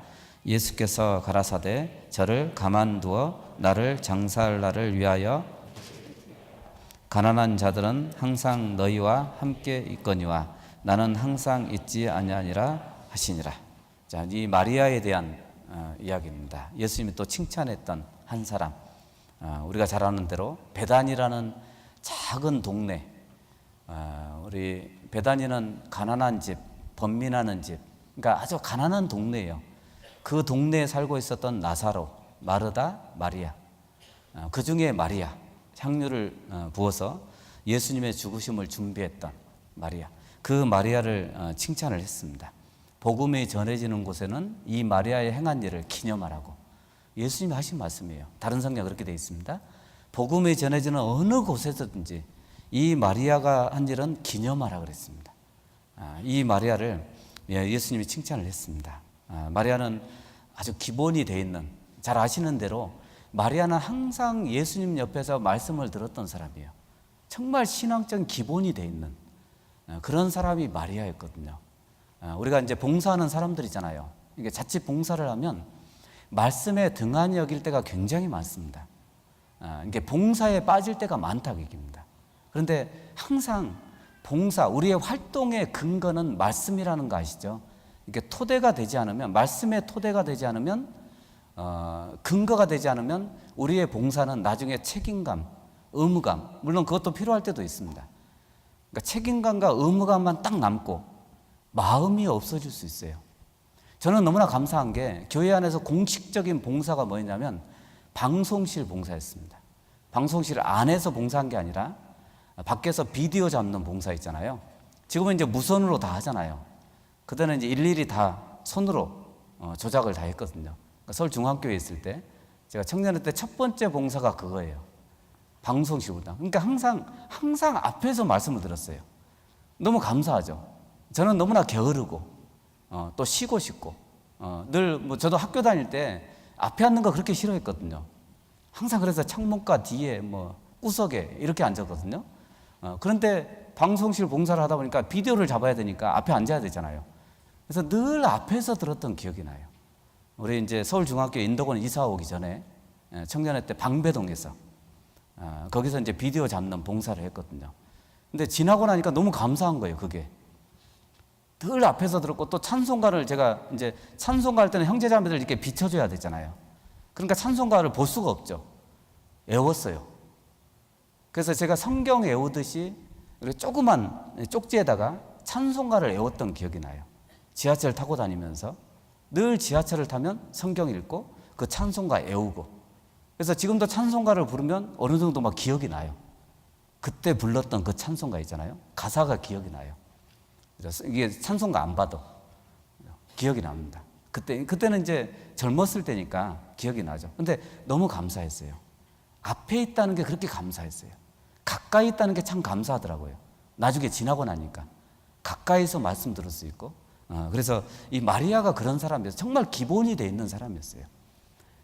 예수께서 가라사대 저를 가만두어 나를 장사할 날을 위하여 가난한 자들은 항상 너희와 함께 있거니와 나는 항상 있지 아니하니라 하시니라. 자, 이 마리아에 대한 이야기입니다. 예수님이 또 칭찬했던 한 사람. 우리가 잘 아는 대로 베단이라는 작은 동네. 우리 베다니는 가난한 집, 번민하는 집, 그러니까 아주 가난한 동네예요. 그 동네에 살고 있었던 나사로, 마르다, 마리아. 그 중에 마리아, 향유를 부어서 예수님의 죽으심을 준비했던 마리아. 그 마리아를 칭찬을 했습니다. 복음이 전해지는 곳에는 이 마리아의 행한 일을 기념하라고 예수님이 하신 말씀이에요. 다른 성경에 그렇게 되어 있습니다. 복음이 전해지는 어느 곳에서든지 이 마리아가 한 일은 기념하라 그랬습니다. 이 마리아를 예수님이 칭찬을 했습니다. 마리아는 아주 기본이 되어 있는, 잘 아시는 대로 마리아는 항상 예수님 옆에서 말씀을 들었던 사람이에요. 정말 신앙적인 기본이 되어 있는 그런 사람이 마리아였거든요. 우리가 이제 봉사하는 사람들이잖아요. 이게 자칫 봉사를 하면 말씀에 등한히 여길 때가 굉장히 많습니다. 이게 봉사에 빠질 때가 많다고 얘기입니다. 그런데 항상 봉사, 우리의 활동의 근거는 말씀이라는 거 아시죠? 이게 토대가 되지 않으면, 말씀의 토대가 되지 않으면, 근거가 되지 않으면 우리의 봉사는 나중에 책임감, 의무감, 물론 그것도 필요할 때도 있습니다. 그러니까 책임감과 의무감만 딱 남고 마음이 없어질 수 있어요. 저는 너무나 감사한 게 교회 안에서 공식적인 봉사가 뭐였냐면 방송실 봉사였습니다. 방송실 안에서 봉사한 게 아니라 밖에서 비디오 잡는 봉사 있잖아요. 지금은 이제 무선으로 다 하잖아요. 그때는 이제 일일이 다 손으로 조작을 다 했거든요. 그러니까 서울 중앙교회에 있을 때 제가 청년회 때 첫 번째 봉사가 그거예요. 방송실 봉사. 그러니까 항상 앞에서 말씀을 들었어요. 너무 감사하죠. 저는 너무나 게으르고 또 쉬고 싶고 늘 뭐 저도 학교 다닐 때 앞에 앉는 거 그렇게 싫어했거든요. 항상 그래서 창문가 뒤에 뭐 구석에 이렇게 앉았거든요. 그런데 방송실 봉사를 하다 보니까 비디오를 잡아야 되니까 앞에 앉아야 되잖아요. 그래서 늘 앞에서 들었던 기억이 나요. 우리 이제 서울중학교 인덕원 이사 오기 전에 청년회 때 방배동에서 거기서 이제 비디오 잡는 봉사를 했거든요. 근데 지나고 나니까 너무 감사한 거예요, 그게. 늘 앞에서 들었고, 또 찬송가를 제가 이제 찬송가 할 때는 형제자매들 이렇게 비춰줘야 되잖아요. 그러니까 찬송가를 볼 수가 없죠. 외웠어요. 그래서 제가 성경 외우듯이 이렇게 조그만 쪽지에다가 찬송가를 외웠던 기억이 나요. 지하철 타고 다니면서 늘 지하철을 타면 성경 읽고 그 찬송가 외우고. 그래서 지금도 찬송가를 부르면 어느 정도 막 기억이 나요. 그때 불렀던 그 찬송가 있잖아요. 가사가 기억이 나요. 이게 찬송가 안 봐도 기억이 납니다. 그때는 이제 젊었을 때니까 기억이 나죠. 근데 너무 감사했어요. 앞에 있다는 게 그렇게 감사했어요. 가까이 있다는 게 참 감사하더라고요. 나중에 지나고 나니까 가까이서 말씀 들을 수 있고. 그래서 이 마리아가 그런 사람이었어요. 정말 기본이 돼 있는 사람이었어요.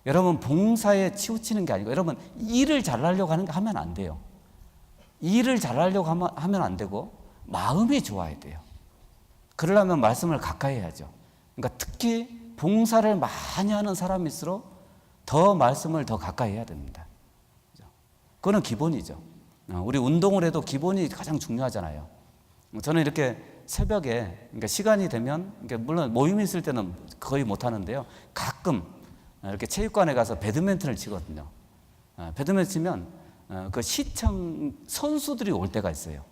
여러분, 봉사에 치우치는 게 아니고, 여러분 일을 잘하려고 하면 안 돼요. 일을 잘하려고 하면 안 되고 마음이 좋아야 돼요. 그러려면 말씀을 가까이 해야죠. 그러니까 특히 봉사를 많이 하는 사람일수록 더 말씀을 더 가까이 해야 됩니다. 그거는 기본이죠. 우리 운동을 해도 기본이 가장 중요하잖아요. 저는 이렇게 새벽에, 그러니까 시간이 되면, 그러니까 물론 모임이 있을 때는 거의 못 하는데요. 가끔 이렇게 체육관에 가서 배드민턴을 치거든요. 배드민턴 치면 그 시청 선수들이 올 때가 있어요.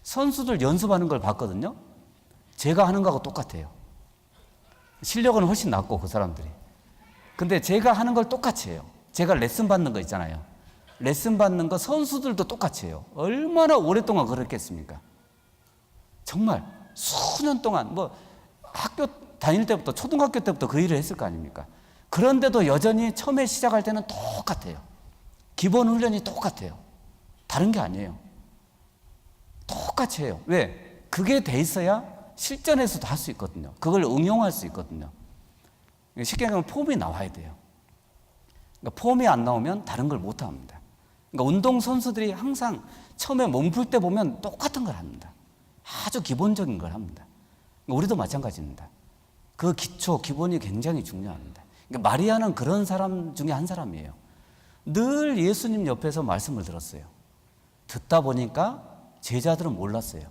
선수들 연습하는 걸 봤거든요. 제가 하는 거하고 똑같아요. 실력은 훨씬 낫고, 그 사람들이. 근데 제가 하는 걸 똑같이 해요. 제가 레슨 받는 거 있잖아요. 레슨 받는 거 선수들도 똑같이 해요. 얼마나 오랫동안 그랬겠습니까? 정말 수년 동안, 뭐 학교 다닐 때부터, 초등학교 때부터 그 일을 했을 거 아닙니까? 그런데도 여전히 처음에 시작할 때는 똑같아요. 기본 훈련이 똑같아요. 다른 게 아니에요. 똑같이 해요. 왜? 그게 돼 있어야 실전에서도 할 수 있거든요. 그걸 응용할 수 있거든요. 쉽게 얘기하면 폼이 나와야 돼요. 그러니까 폼이 안 나오면 다른 걸 못 합니다. 그러니까 운동선수들이 항상 처음에 몸 풀 때 보면 똑같은 걸 합니다. 아주 기본적인 걸 합니다. 그러니까 우리도 마찬가지입니다. 그 기초, 기본이 굉장히 중요합니다. 그러니까 마리아는 그런 사람 중에 한 사람이에요. 늘 예수님 옆에서 말씀을 들었어요. 듣다 보니까 제자들은 몰랐어요.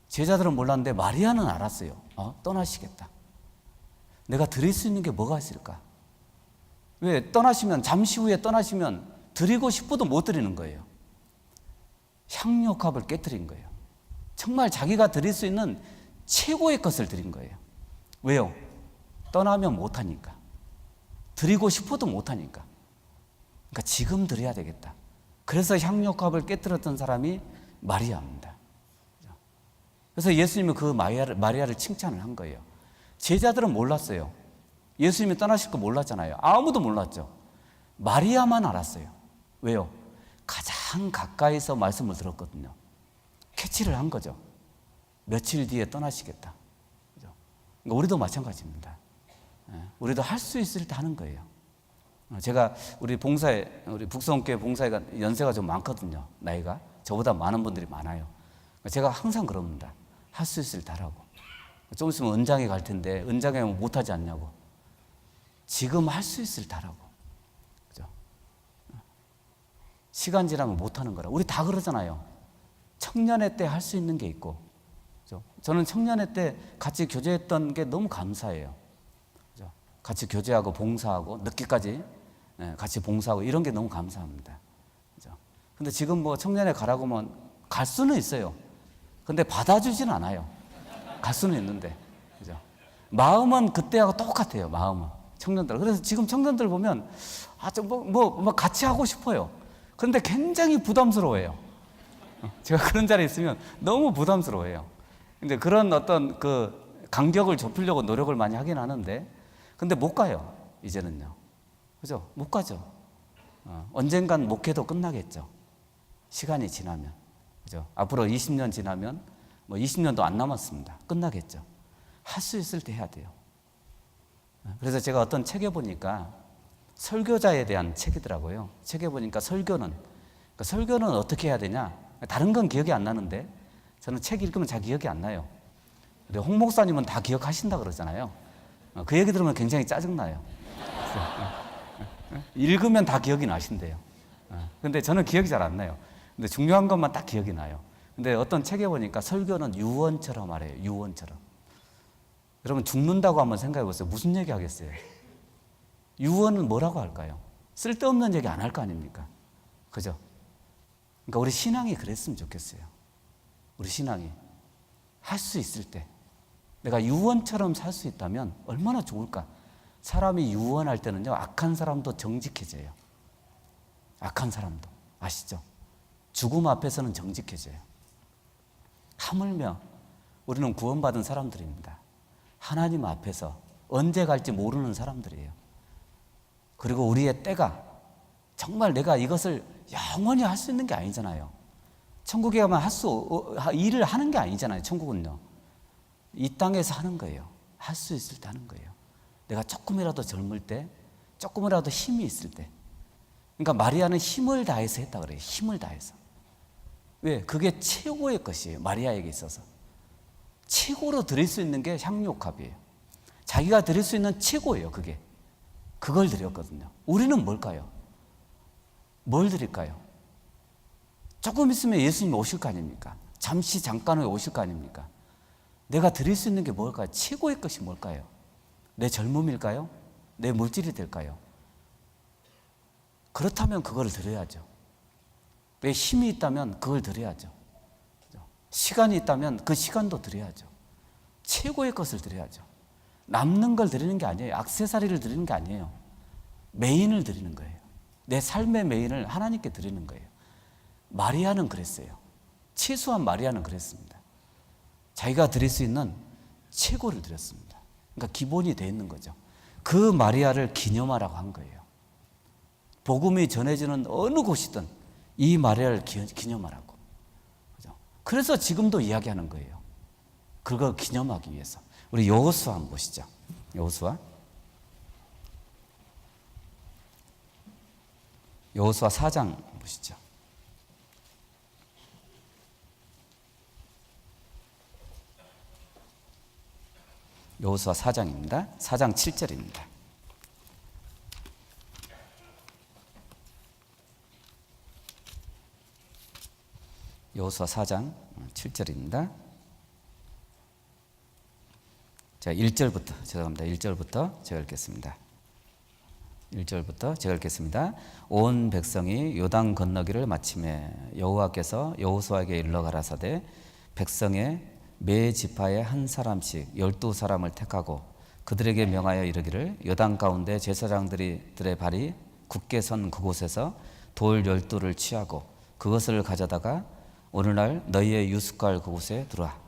제자들은 몰랐는데 마리아는 알았어요. 떠나시겠다. 내가 드릴 수 있는 게 뭐가 있을까? 왜? 떠나시면, 잠시 후에 떠나시면 드리고 싶어도 못 드리는 거예요. 향료값을 깨뜨린 거예요. 정말 자기가 드릴 수 있는 최고의 것을 드린 거예요. 왜요? 떠나면 못하니까. 드리고 싶어도 못하니까. 그러니까 지금 드려야 되겠다. 그래서 향료값을 깨뜨렸던 사람이 마리아입니다. 그래서 예수님은 그 마리아를 칭찬을 한 거예요. 제자들은 몰랐어요. 예수님이 떠나실 거 몰랐잖아요. 아무도 몰랐죠. 마리아만 알았어요. 왜요? 가장 가까이서 말씀을 들었거든요. 캐치를 한 거죠. 며칠 뒤에 떠나시겠다. 그죠? 그러니까 우리도 마찬가지입니다. 우리도 할 수 있을 때 하는 거예요. 제가 우리 북성교회 봉사회가 연세가 좀 많거든요. 나이가. 저보다 많은 분들이 많아요. 제가 항상 그럽니다. 할 수 있을 때 하라고. 좀 있으면 은장에 갈 텐데 은장에 못하지 않냐고. 지금 할 수 있을 때 하라고. 그죠? 시간 지나면 못하는 거라. 우리 다 그러잖아요. 청년회 때 할 수 있는 게 있고. 그죠? 저는 청년회 때 같이 교제했던 게 너무 감사해요. 그죠? 같이 교제하고 봉사하고 늦게까지 같이 봉사하고 이런 게 너무 감사합니다. 그죠? 근데 지금 뭐 청년회 가라고 하면 갈 수는 있어요. 근데 받아주진 않아요. 갈 수는 있는데. 그죠? 마음은 그때하고 똑같아요. 마음은. 청년들. 그래서 지금 청년들 보면 뭐 같이 하고 싶어요. 그런데 굉장히 부담스러워해요. 제가 그런 자리에 있으면 너무 부담스러워해요. 근데 그런 어떤 그 간격을 좁히려고 노력을 많이 하긴 하는데, 근데 못 가요. 이제는요. 그죠? 못 가죠. 언젠간 목회도 끝나겠죠. 시간이 지나면. 그죠? 앞으로 20년 지나면 뭐 20년도 안 남았습니다. 끝나겠죠. 할 수 있을 때 해야 돼요. 그래서 제가 어떤 책에 보니까 설교자에 대한 책이더라고요. 책에 보니까 설교는 어떻게 해야 되냐? 다른 건 기억이 안 나는데 저는 책 읽으면 잘 기억이 안 나요. 근데 홍 목사님은 다 기억하신다 그러잖아요. 그 얘기 들으면 굉장히 짜증나요. 읽으면 다 기억이 나신대요. 근데 저는 기억이 잘 안 나요. 근데 중요한 것만 딱 기억이 나요. 근데 어떤 책에 보니까 설교는 유언처럼 말해요. 유언처럼. 여러분 죽는다고 한번 생각해 보세요. 무슨 얘기 하겠어요? 유언은 뭐라고 할까요? 쓸데없는 얘기 안 할 거 아닙니까? 그죠? 그러니까 우리 신앙이 그랬으면 좋겠어요. 우리 신앙이 할 수 있을 때 내가 유언처럼 살 수 있다면 얼마나 좋을까? 사람이 유언할 때는요, 악한 사람도 정직해져요. 악한 사람도. 아시죠? 죽음 앞에서는 정직해져요. 하물며 우리는 구원받은 사람들입니다. 하나님 앞에서 언제 갈지 모르는 사람들이에요. 그리고 우리의 때가 정말 내가 이것을 영원히 할 수 있는 게 아니잖아요. 천국에 가면 일을 하는 게 아니잖아요. 천국은요. 이 땅에서 하는 거예요. 할 수 있을 때 하는 거예요. 내가 조금이라도 젊을 때, 조금이라도 힘이 있을 때. 그러니까 마리아는 힘을 다해서 했다 그래요. 힘을 다해서. 왜? 그게 최고의 것이에요. 마리아에게 있어서. 최고로 드릴 수 있는 게 향유옥합이에요. 자기가 드릴 수 있는 최고예요. 그게. 그걸 드렸거든요. 우리는 뭘까요? 뭘 드릴까요? 조금 있으면 예수님이 오실 거 아닙니까? 잠깐 후에 오실 거 아닙니까? 내가 드릴 수 있는 게 뭘까요? 최고의 것이 뭘까요? 내 젊음일까요? 내 물질이 될까요? 그렇다면 그걸 드려야죠. 내 힘이 있다면 그걸 드려야죠. 시간이 있다면 그 시간도 드려야죠. 최고의 것을 드려야죠. 남는 걸 드리는 게 아니에요. 액세서리를 드리는 게 아니에요. 메인을 드리는 거예요. 내 삶의 메인을 하나님께 드리는 거예요. 마리아는 그랬어요. 최소한 마리아는 그랬습니다. 자기가 드릴 수 있는 최고를 드렸습니다. 그러니까 기본이 되어 있는 거죠. 그 마리아를 기념하라고 한 거예요. 복음이 전해지는 어느 곳이든 이 마리아를 기념하라고. 그래서 지금도 이야기하는 거예요. 그걸 기념하기 위해서. 우리 여호수아 한번 보시죠. 여호수아 4장 보시죠. 여호수아 4장입니다. 4장 7절입니다. 여호수아 4장 7절입니다. 자, 1절부터 죄송합니다. 1절부터 제가 읽겠습니다. 1절부터 제가 읽겠습니다. 온 백성이 요단 건너기를 마침에 여호와께서 여호수아에게 일러 가라사대 백성의 매 지파에 한 사람씩 12사람을 택하고 그들에게 명하여 이르기를 요단 가운데 제사장들의 발이 굳게 선 그곳에서 돌 12를 취하고 그것을 가져다가 오늘날 너희의 유숙할 그곳에 두라.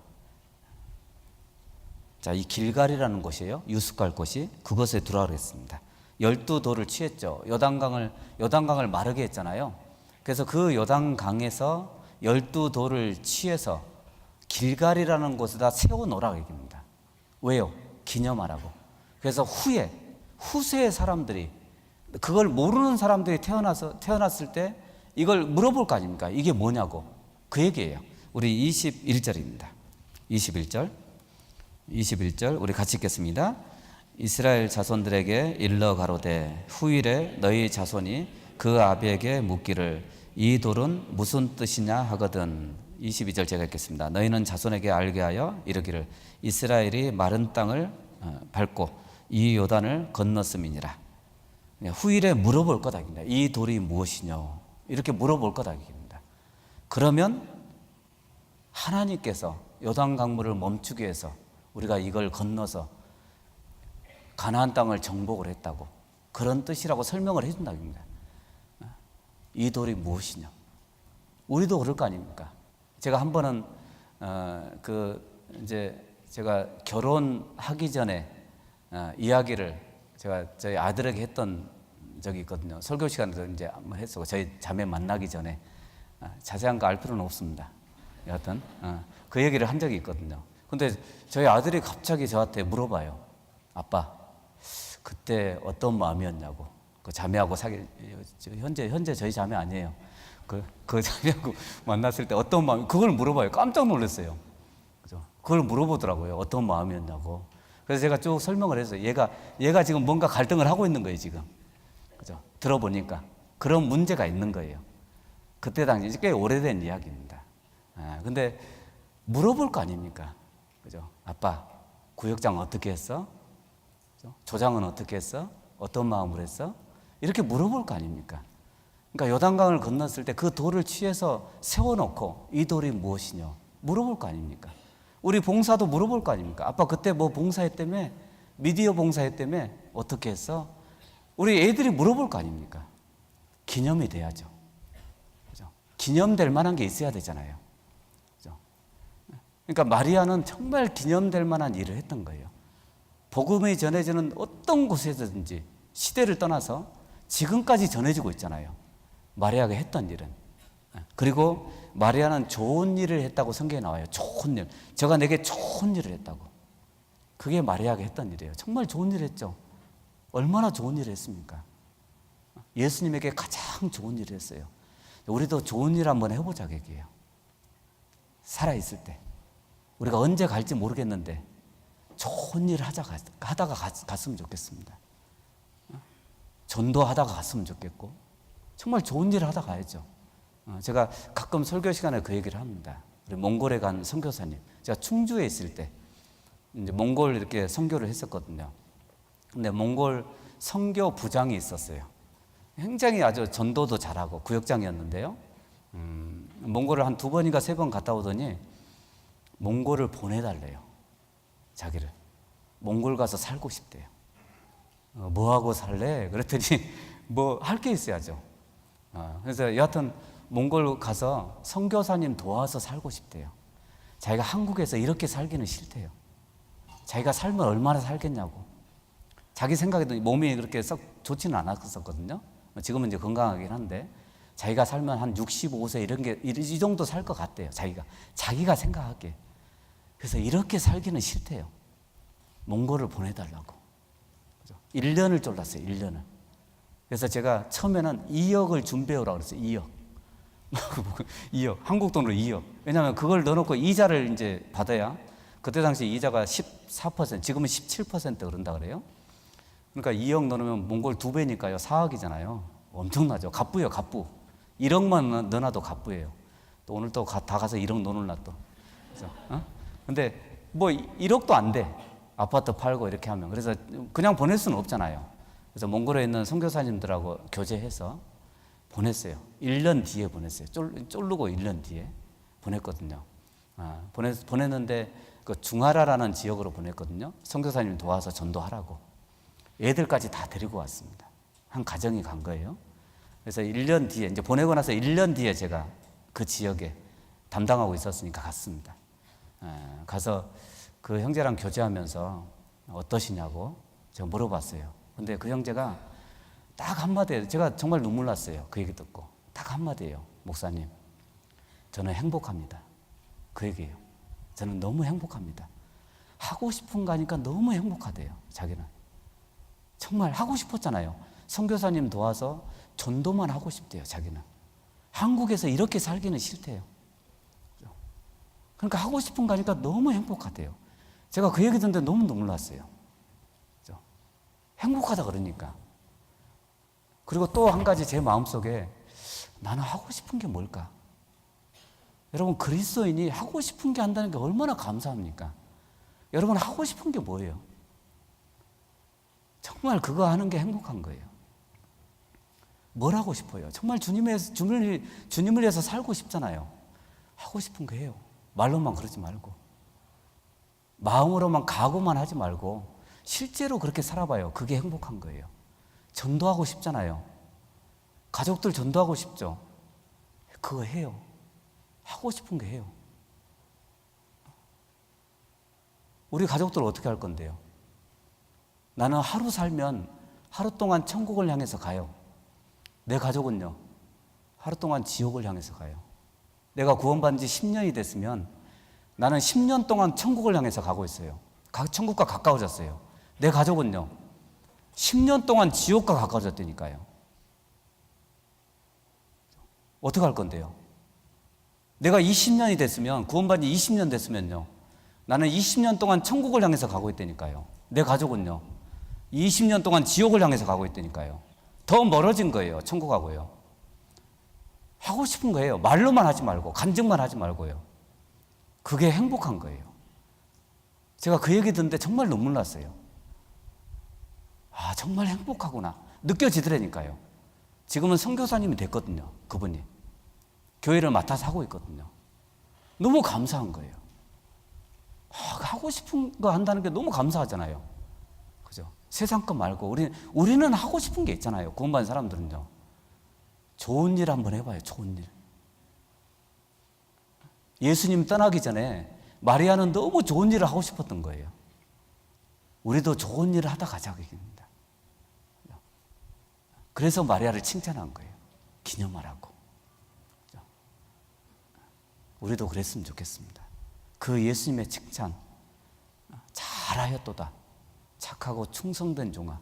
자, 이 길갈이라는 곳이에요. 유숙할 곳이. 그것에 두라 그랬습니다. 12돌을 취했죠. 요단강을 마르게 했잖아요. 그래서 그 요단강에서 12돌을 취해서 길갈이라는 곳에다 세워놓으라고 얘기합니다. 왜요? 기념하라고. 그래서 후세의 사람들이, 그걸 모르는 사람들이 태어났을 때 이걸 물어볼 거 아닙니까? 이게 뭐냐고. 그 얘기예요. 우리 21절입니다. 21절 우리 같이 읽겠습니다. 이스라엘 자손들에게 일러 가로되 후일에 너희 자손이 그 아비에게 묻기를 이 돌은 무슨 뜻이냐 하거든. 22절 제가 읽겠습니다. 너희는 자손에게 알게 하여 이르기를 이스라엘이 마른 땅을 밟고 이 요단을 건넜음이니라. 후일에 물어볼 거다. 이 돌이 무엇이냐 이렇게 물어볼 거다. 그러면 하나님께서 요단 강물을 멈추기 위해서 우리가 이걸 건너서 가나안 땅을 정복을 했다고, 그런 뜻이라고 설명을 해준다고 합니다. 이 돌이 무엇이냐? 우리도 그럴 거 아닙니까? 제가 한 번은 이제 제가 결혼하기 전에 이야기를 제가 저희 아들에게 했던 적이 있거든요. 설교 시간에서 이제 한번 했었고, 저희 자매 만나기 전에 자세한 거 알 필요는 없습니다. 여하튼 그 얘기를 한 적이 있거든요. 근데 저희 아들이 갑자기 저한테 물어봐요. 아빠, 그때 어떤 마음이었냐고. 그 자매하고 현재 저희 자매 아니에요. 그 자매하고 만났을 때 어떤 마음, 그걸 물어봐요. 깜짝 놀랐어요. 그죠? 그걸 물어보더라고요. 어떤 마음이었냐고. 그래서 제가 쭉 설명을 했어요. 얘가 지금 뭔가 갈등을 하고 있는 거예요, 지금. 그죠? 들어보니까. 그런 문제가 있는 거예요. 그때 당시 꽤 오래된 이야기입니다. 근데 물어볼 거 아닙니까? 그죠? 아빠, 구역장 어떻게 했어? 조장은 어떻게 했어? 어떤 마음으로 했어? 이렇게 물어볼 거 아닙니까? 그러니까 요단강을 건넜을 때 그 돌을 취해서 세워놓고 이 돌이 무엇이냐 물어볼 거 아닙니까? 우리 봉사도 물어볼 거 아닙니까? 아빠 그때 뭐 봉사했다며? 미디어 봉사했다며? 어떻게 했어? 우리 애들이 물어볼 거 아닙니까? 기념이 돼야죠. 그죠? 기념될 만한 게 있어야 되잖아요. 그죠? 그러니까 마리아는 정말 기념될 만한 일을 했던 거예요. 복음이 전해지는 어떤 곳에서든지 시대를 떠나서 지금까지 전해지고 있잖아요. 마리아가 했던 일은. 그리고 마리아는 좋은 일을 했다고 성경에 나와요. 좋은 일. 저가 내게 좋은 일을 했다고. 그게 마리아가 했던 일이에요. 정말 좋은 일을 했죠. 얼마나 좋은 일을 했습니까? 예수님에게 가장 좋은 일을 했어요. 우리도 좋은 일 한번 해보자 얘기예요. 살아있을 때. 우리가 언제 갈지 모르겠는데 좋은 일 하다가 갔으면 좋겠습니다. 전도하다가 갔으면 좋겠고 정말 좋은 일을 하다 가야죠. 제가 가끔 설교 시간에 그 얘기를 합니다. 우리 몽골에 간 선교사님, 제가 충주에 있을 때 이제 몽골 이렇게 선교를 했었거든요. 근데 몽골 선교 부장이 있었어요. 굉장히 아주 전도도 잘하고 구역장이었는데요. 몽골을 한 2번인가 3번 갔다 오더니 몽골을 보내달래요. 자기를. 몽골 가서 살고 싶대요. 뭐하고 살래? 그랬더니 뭐 할 게 있어야죠. 그래서 여하튼 몽골 가서 선교사님 도와서 살고 싶대요. 자기가 한국에서 이렇게 살기는 싫대요. 자기가 살면 얼마나 살겠냐고. 자기 생각에도 몸이 그렇게 썩 좋지는 않았었거든요. 지금은 이제 건강하긴 한데 자기가 살면 한 65세 이 정도 살 것 같대요. 자기가 생각하기에. 그래서 이렇게 살기는 싫대요. 몽골을 보내달라고. 1년을 쫄랐어요. 1년을. 그래서 제가 처음에는 2억을 준비해오라고 그랬어요. 2억. 2억. 한국 돈으로 2억. 왜냐하면 그걸 넣어놓고 이자를 이제 받아야 그때 당시 이자가 14%, 지금은 17% 그런다 그래요. 그러니까 2억 넣으면 몽골 2배니까요. 4억이잖아요. 엄청나죠. 갑부예요, 갑부. 1억만 넣어놔도 갑부예요. 또 오늘 또 다 가서 1억 넣어놓나 또. 그래서, 근데 뭐 1억도 안 돼. 아파트 팔고 이렇게 하면. 그래서 그냥 보낼 수는 없잖아요. 그래서 몽골에 있는 선교사님들하고 교제해서 보냈어요. 1년 뒤에 보냈어요. 쫄르고 1년 뒤에 보냈거든요. 보냈는데 그 중하라라는 지역으로 보냈거든요. 선교사님 도와서 전도하라고. 애들까지 다 데리고 왔습니다. 한 가정이 간 거예요. 그래서 1년 뒤에 이제 보내고 나서 1년 뒤에 제가 그 지역에 담당하고 있었으니까 갔습니다. 가서 그 형제랑 교제하면서 어떠시냐고 제가 물어봤어요. 근데 그 형제가 딱 한마디예요. 제가 정말 눈물 났어요. 그 얘기 듣고. 딱 한마디예요. 목사님, 저는 행복합니다. 그 얘기예요. 저는 너무 행복합니다. 하고 싶은 거 하니까 너무 행복하대요. 자기는. 정말 하고 싶었잖아요. 선교사님 도와서 전도만 하고 싶대요. 자기는. 한국에서 이렇게 살기는 싫대요. 그러니까 하고 싶은 거 하니까 너무 행복하대요. 제가 그 얘기 듣는데 너무 눈물 났어요. 행복하다 그러니까. 그리고 또 한 가지 제 마음속에 나는 하고 싶은 게 뭘까? 여러분, 그리스도인이 하고 싶은 게 한다는 게 얼마나 감사합니까? 여러분, 하고 싶은 게 뭐예요? 정말 그거 하는 게 행복한 거예요. 뭘 하고 싶어요? 정말 주님을 위해서 살고 싶잖아요. 하고 싶은 거 해요. 말로만 그러지 말고. 마음으로만 각오만 하지 말고 실제로 그렇게 살아봐요. 그게 행복한 거예요. 전도하고 싶잖아요. 가족들 전도하고 싶죠. 그거 해요. 하고 싶은 게 해요. 우리 가족들 어떻게 할 건데요? 나는 하루 살면 하루 동안 천국을 향해서 가요. 내 가족은요, 하루 동안 지옥을 향해서 가요. 내가 구원받은 지 10년이 됐으면 나는 10년 동안 천국을 향해서 가고 있어요. 천국과 가까워졌어요. 내 가족은요, 10년 동안 지옥과 가까워졌다니까요. 어떻게 할 건데요? 내가 20년이 됐으면, 구원받은 지 20년 됐으면요, 나는 20년 동안 천국을 향해서 가고 있다니까요. 내 가족은요, 20년 동안 지옥을 향해서 가고 있다니까요. 더 멀어진 거예요. 천국하고요. 하고 싶은 거예요. 말로만 하지 말고 간증만 하지 말고요. 그게 행복한 거예요. 제가 그 얘기 듣는데 정말 눈물 났어요. 아, 정말 행복하구나 느껴지더라니까요. 지금은 선교사님이 됐거든요. 그분이 교회를 맡아서 하고 있거든요. 너무 감사한 거예요. 하고 싶은 거 한다는 게 너무 감사하잖아요. 그죠? 세상 거 말고 우리는 하고 싶은 게 있잖아요. 구원받은 사람들은요. 좋은 일 한번 해봐요. 좋은 일. 예수님 떠나기 전에 마리아는 너무 좋은 일을 하고 싶었던 거예요. 우리도 좋은 일을 하다 가자입니다. 그래서 마리아를 칭찬한 거예요. 기념하라고. 우리도 그랬으면 좋겠습니다. 그 예수님의 칭찬, 잘하였도다, 착하고 충성된 종아.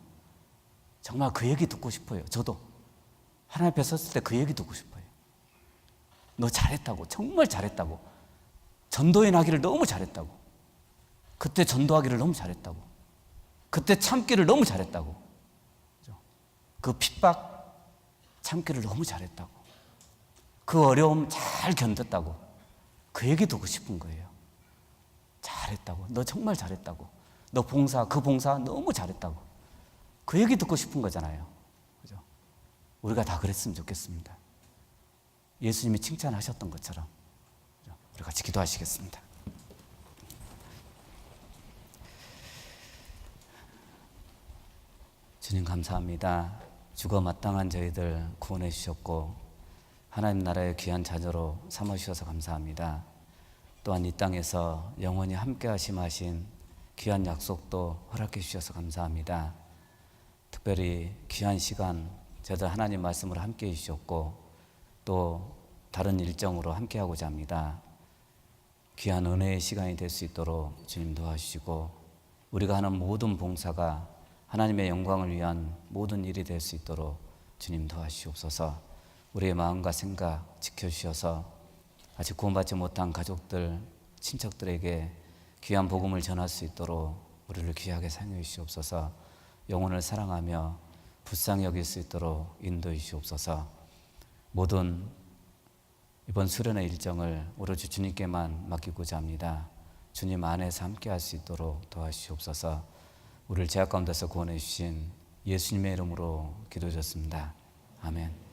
정말 그 얘기 듣고 싶어요. 저도 하나님 앞에 섰을 때 그 얘기 듣고 싶어요. 너 잘했다고, 정말 잘했다고. 전도인 하기를 너무 잘했다고. 그때 전도하기를 너무 잘했다고. 그때 참기를 너무 잘했다고. 그 핍박 참기를 너무 잘했다고. 그 어려움 잘 견뎠다고. 그 얘기 듣고 싶은 거예요. 잘했다고. 너 정말 잘했다고. 너 그 봉사 너무 잘했다고. 그 얘기 듣고 싶은 거잖아요. 그죠? 우리가 다 그랬으면 좋겠습니다. 예수님이 칭찬하셨던 것처럼. 우리 같이 기도하시겠습니다. 주님 감사합니다. 죽어 마땅한 저희들 구원해 주셨고 하나님 나라의 귀한 자녀로 삼으셔서 감사합니다. 또한 이 땅에서 영원히 함께 하신 귀한 약속도 허락해 주셔서 감사합니다. 특별히 귀한 시간 저희들 하나님 말씀으로 함께 해주셨고 또 다른 일정으로 함께 하고자 합니다. 귀한 은혜의 시간이 될 수 있도록 주님 도와주시고 우리가 하는 모든 봉사가 하나님의 영광을 위한 모든 일이 될 수 있도록 주님 도와주시옵소서. 우리의 마음과 생각 지켜주셔서 아직 구원받지 못한 가족들, 친척들에게 귀한 복음을 전할 수 있도록 우리를 귀하게 사용해 주시옵소서. 영혼을 사랑하며 불쌍히 여길 수 있도록 인도해 주시옵소서. 모든 이번 수련의 일정을 오로지 주님께만 맡기고자 합니다. 주님 안에서 함께 할 수 있도록 도와주시옵소서. 우리를 죄악 가운데서 구원해 주신 예수님의 이름으로 기도드렸습니다. 아멘.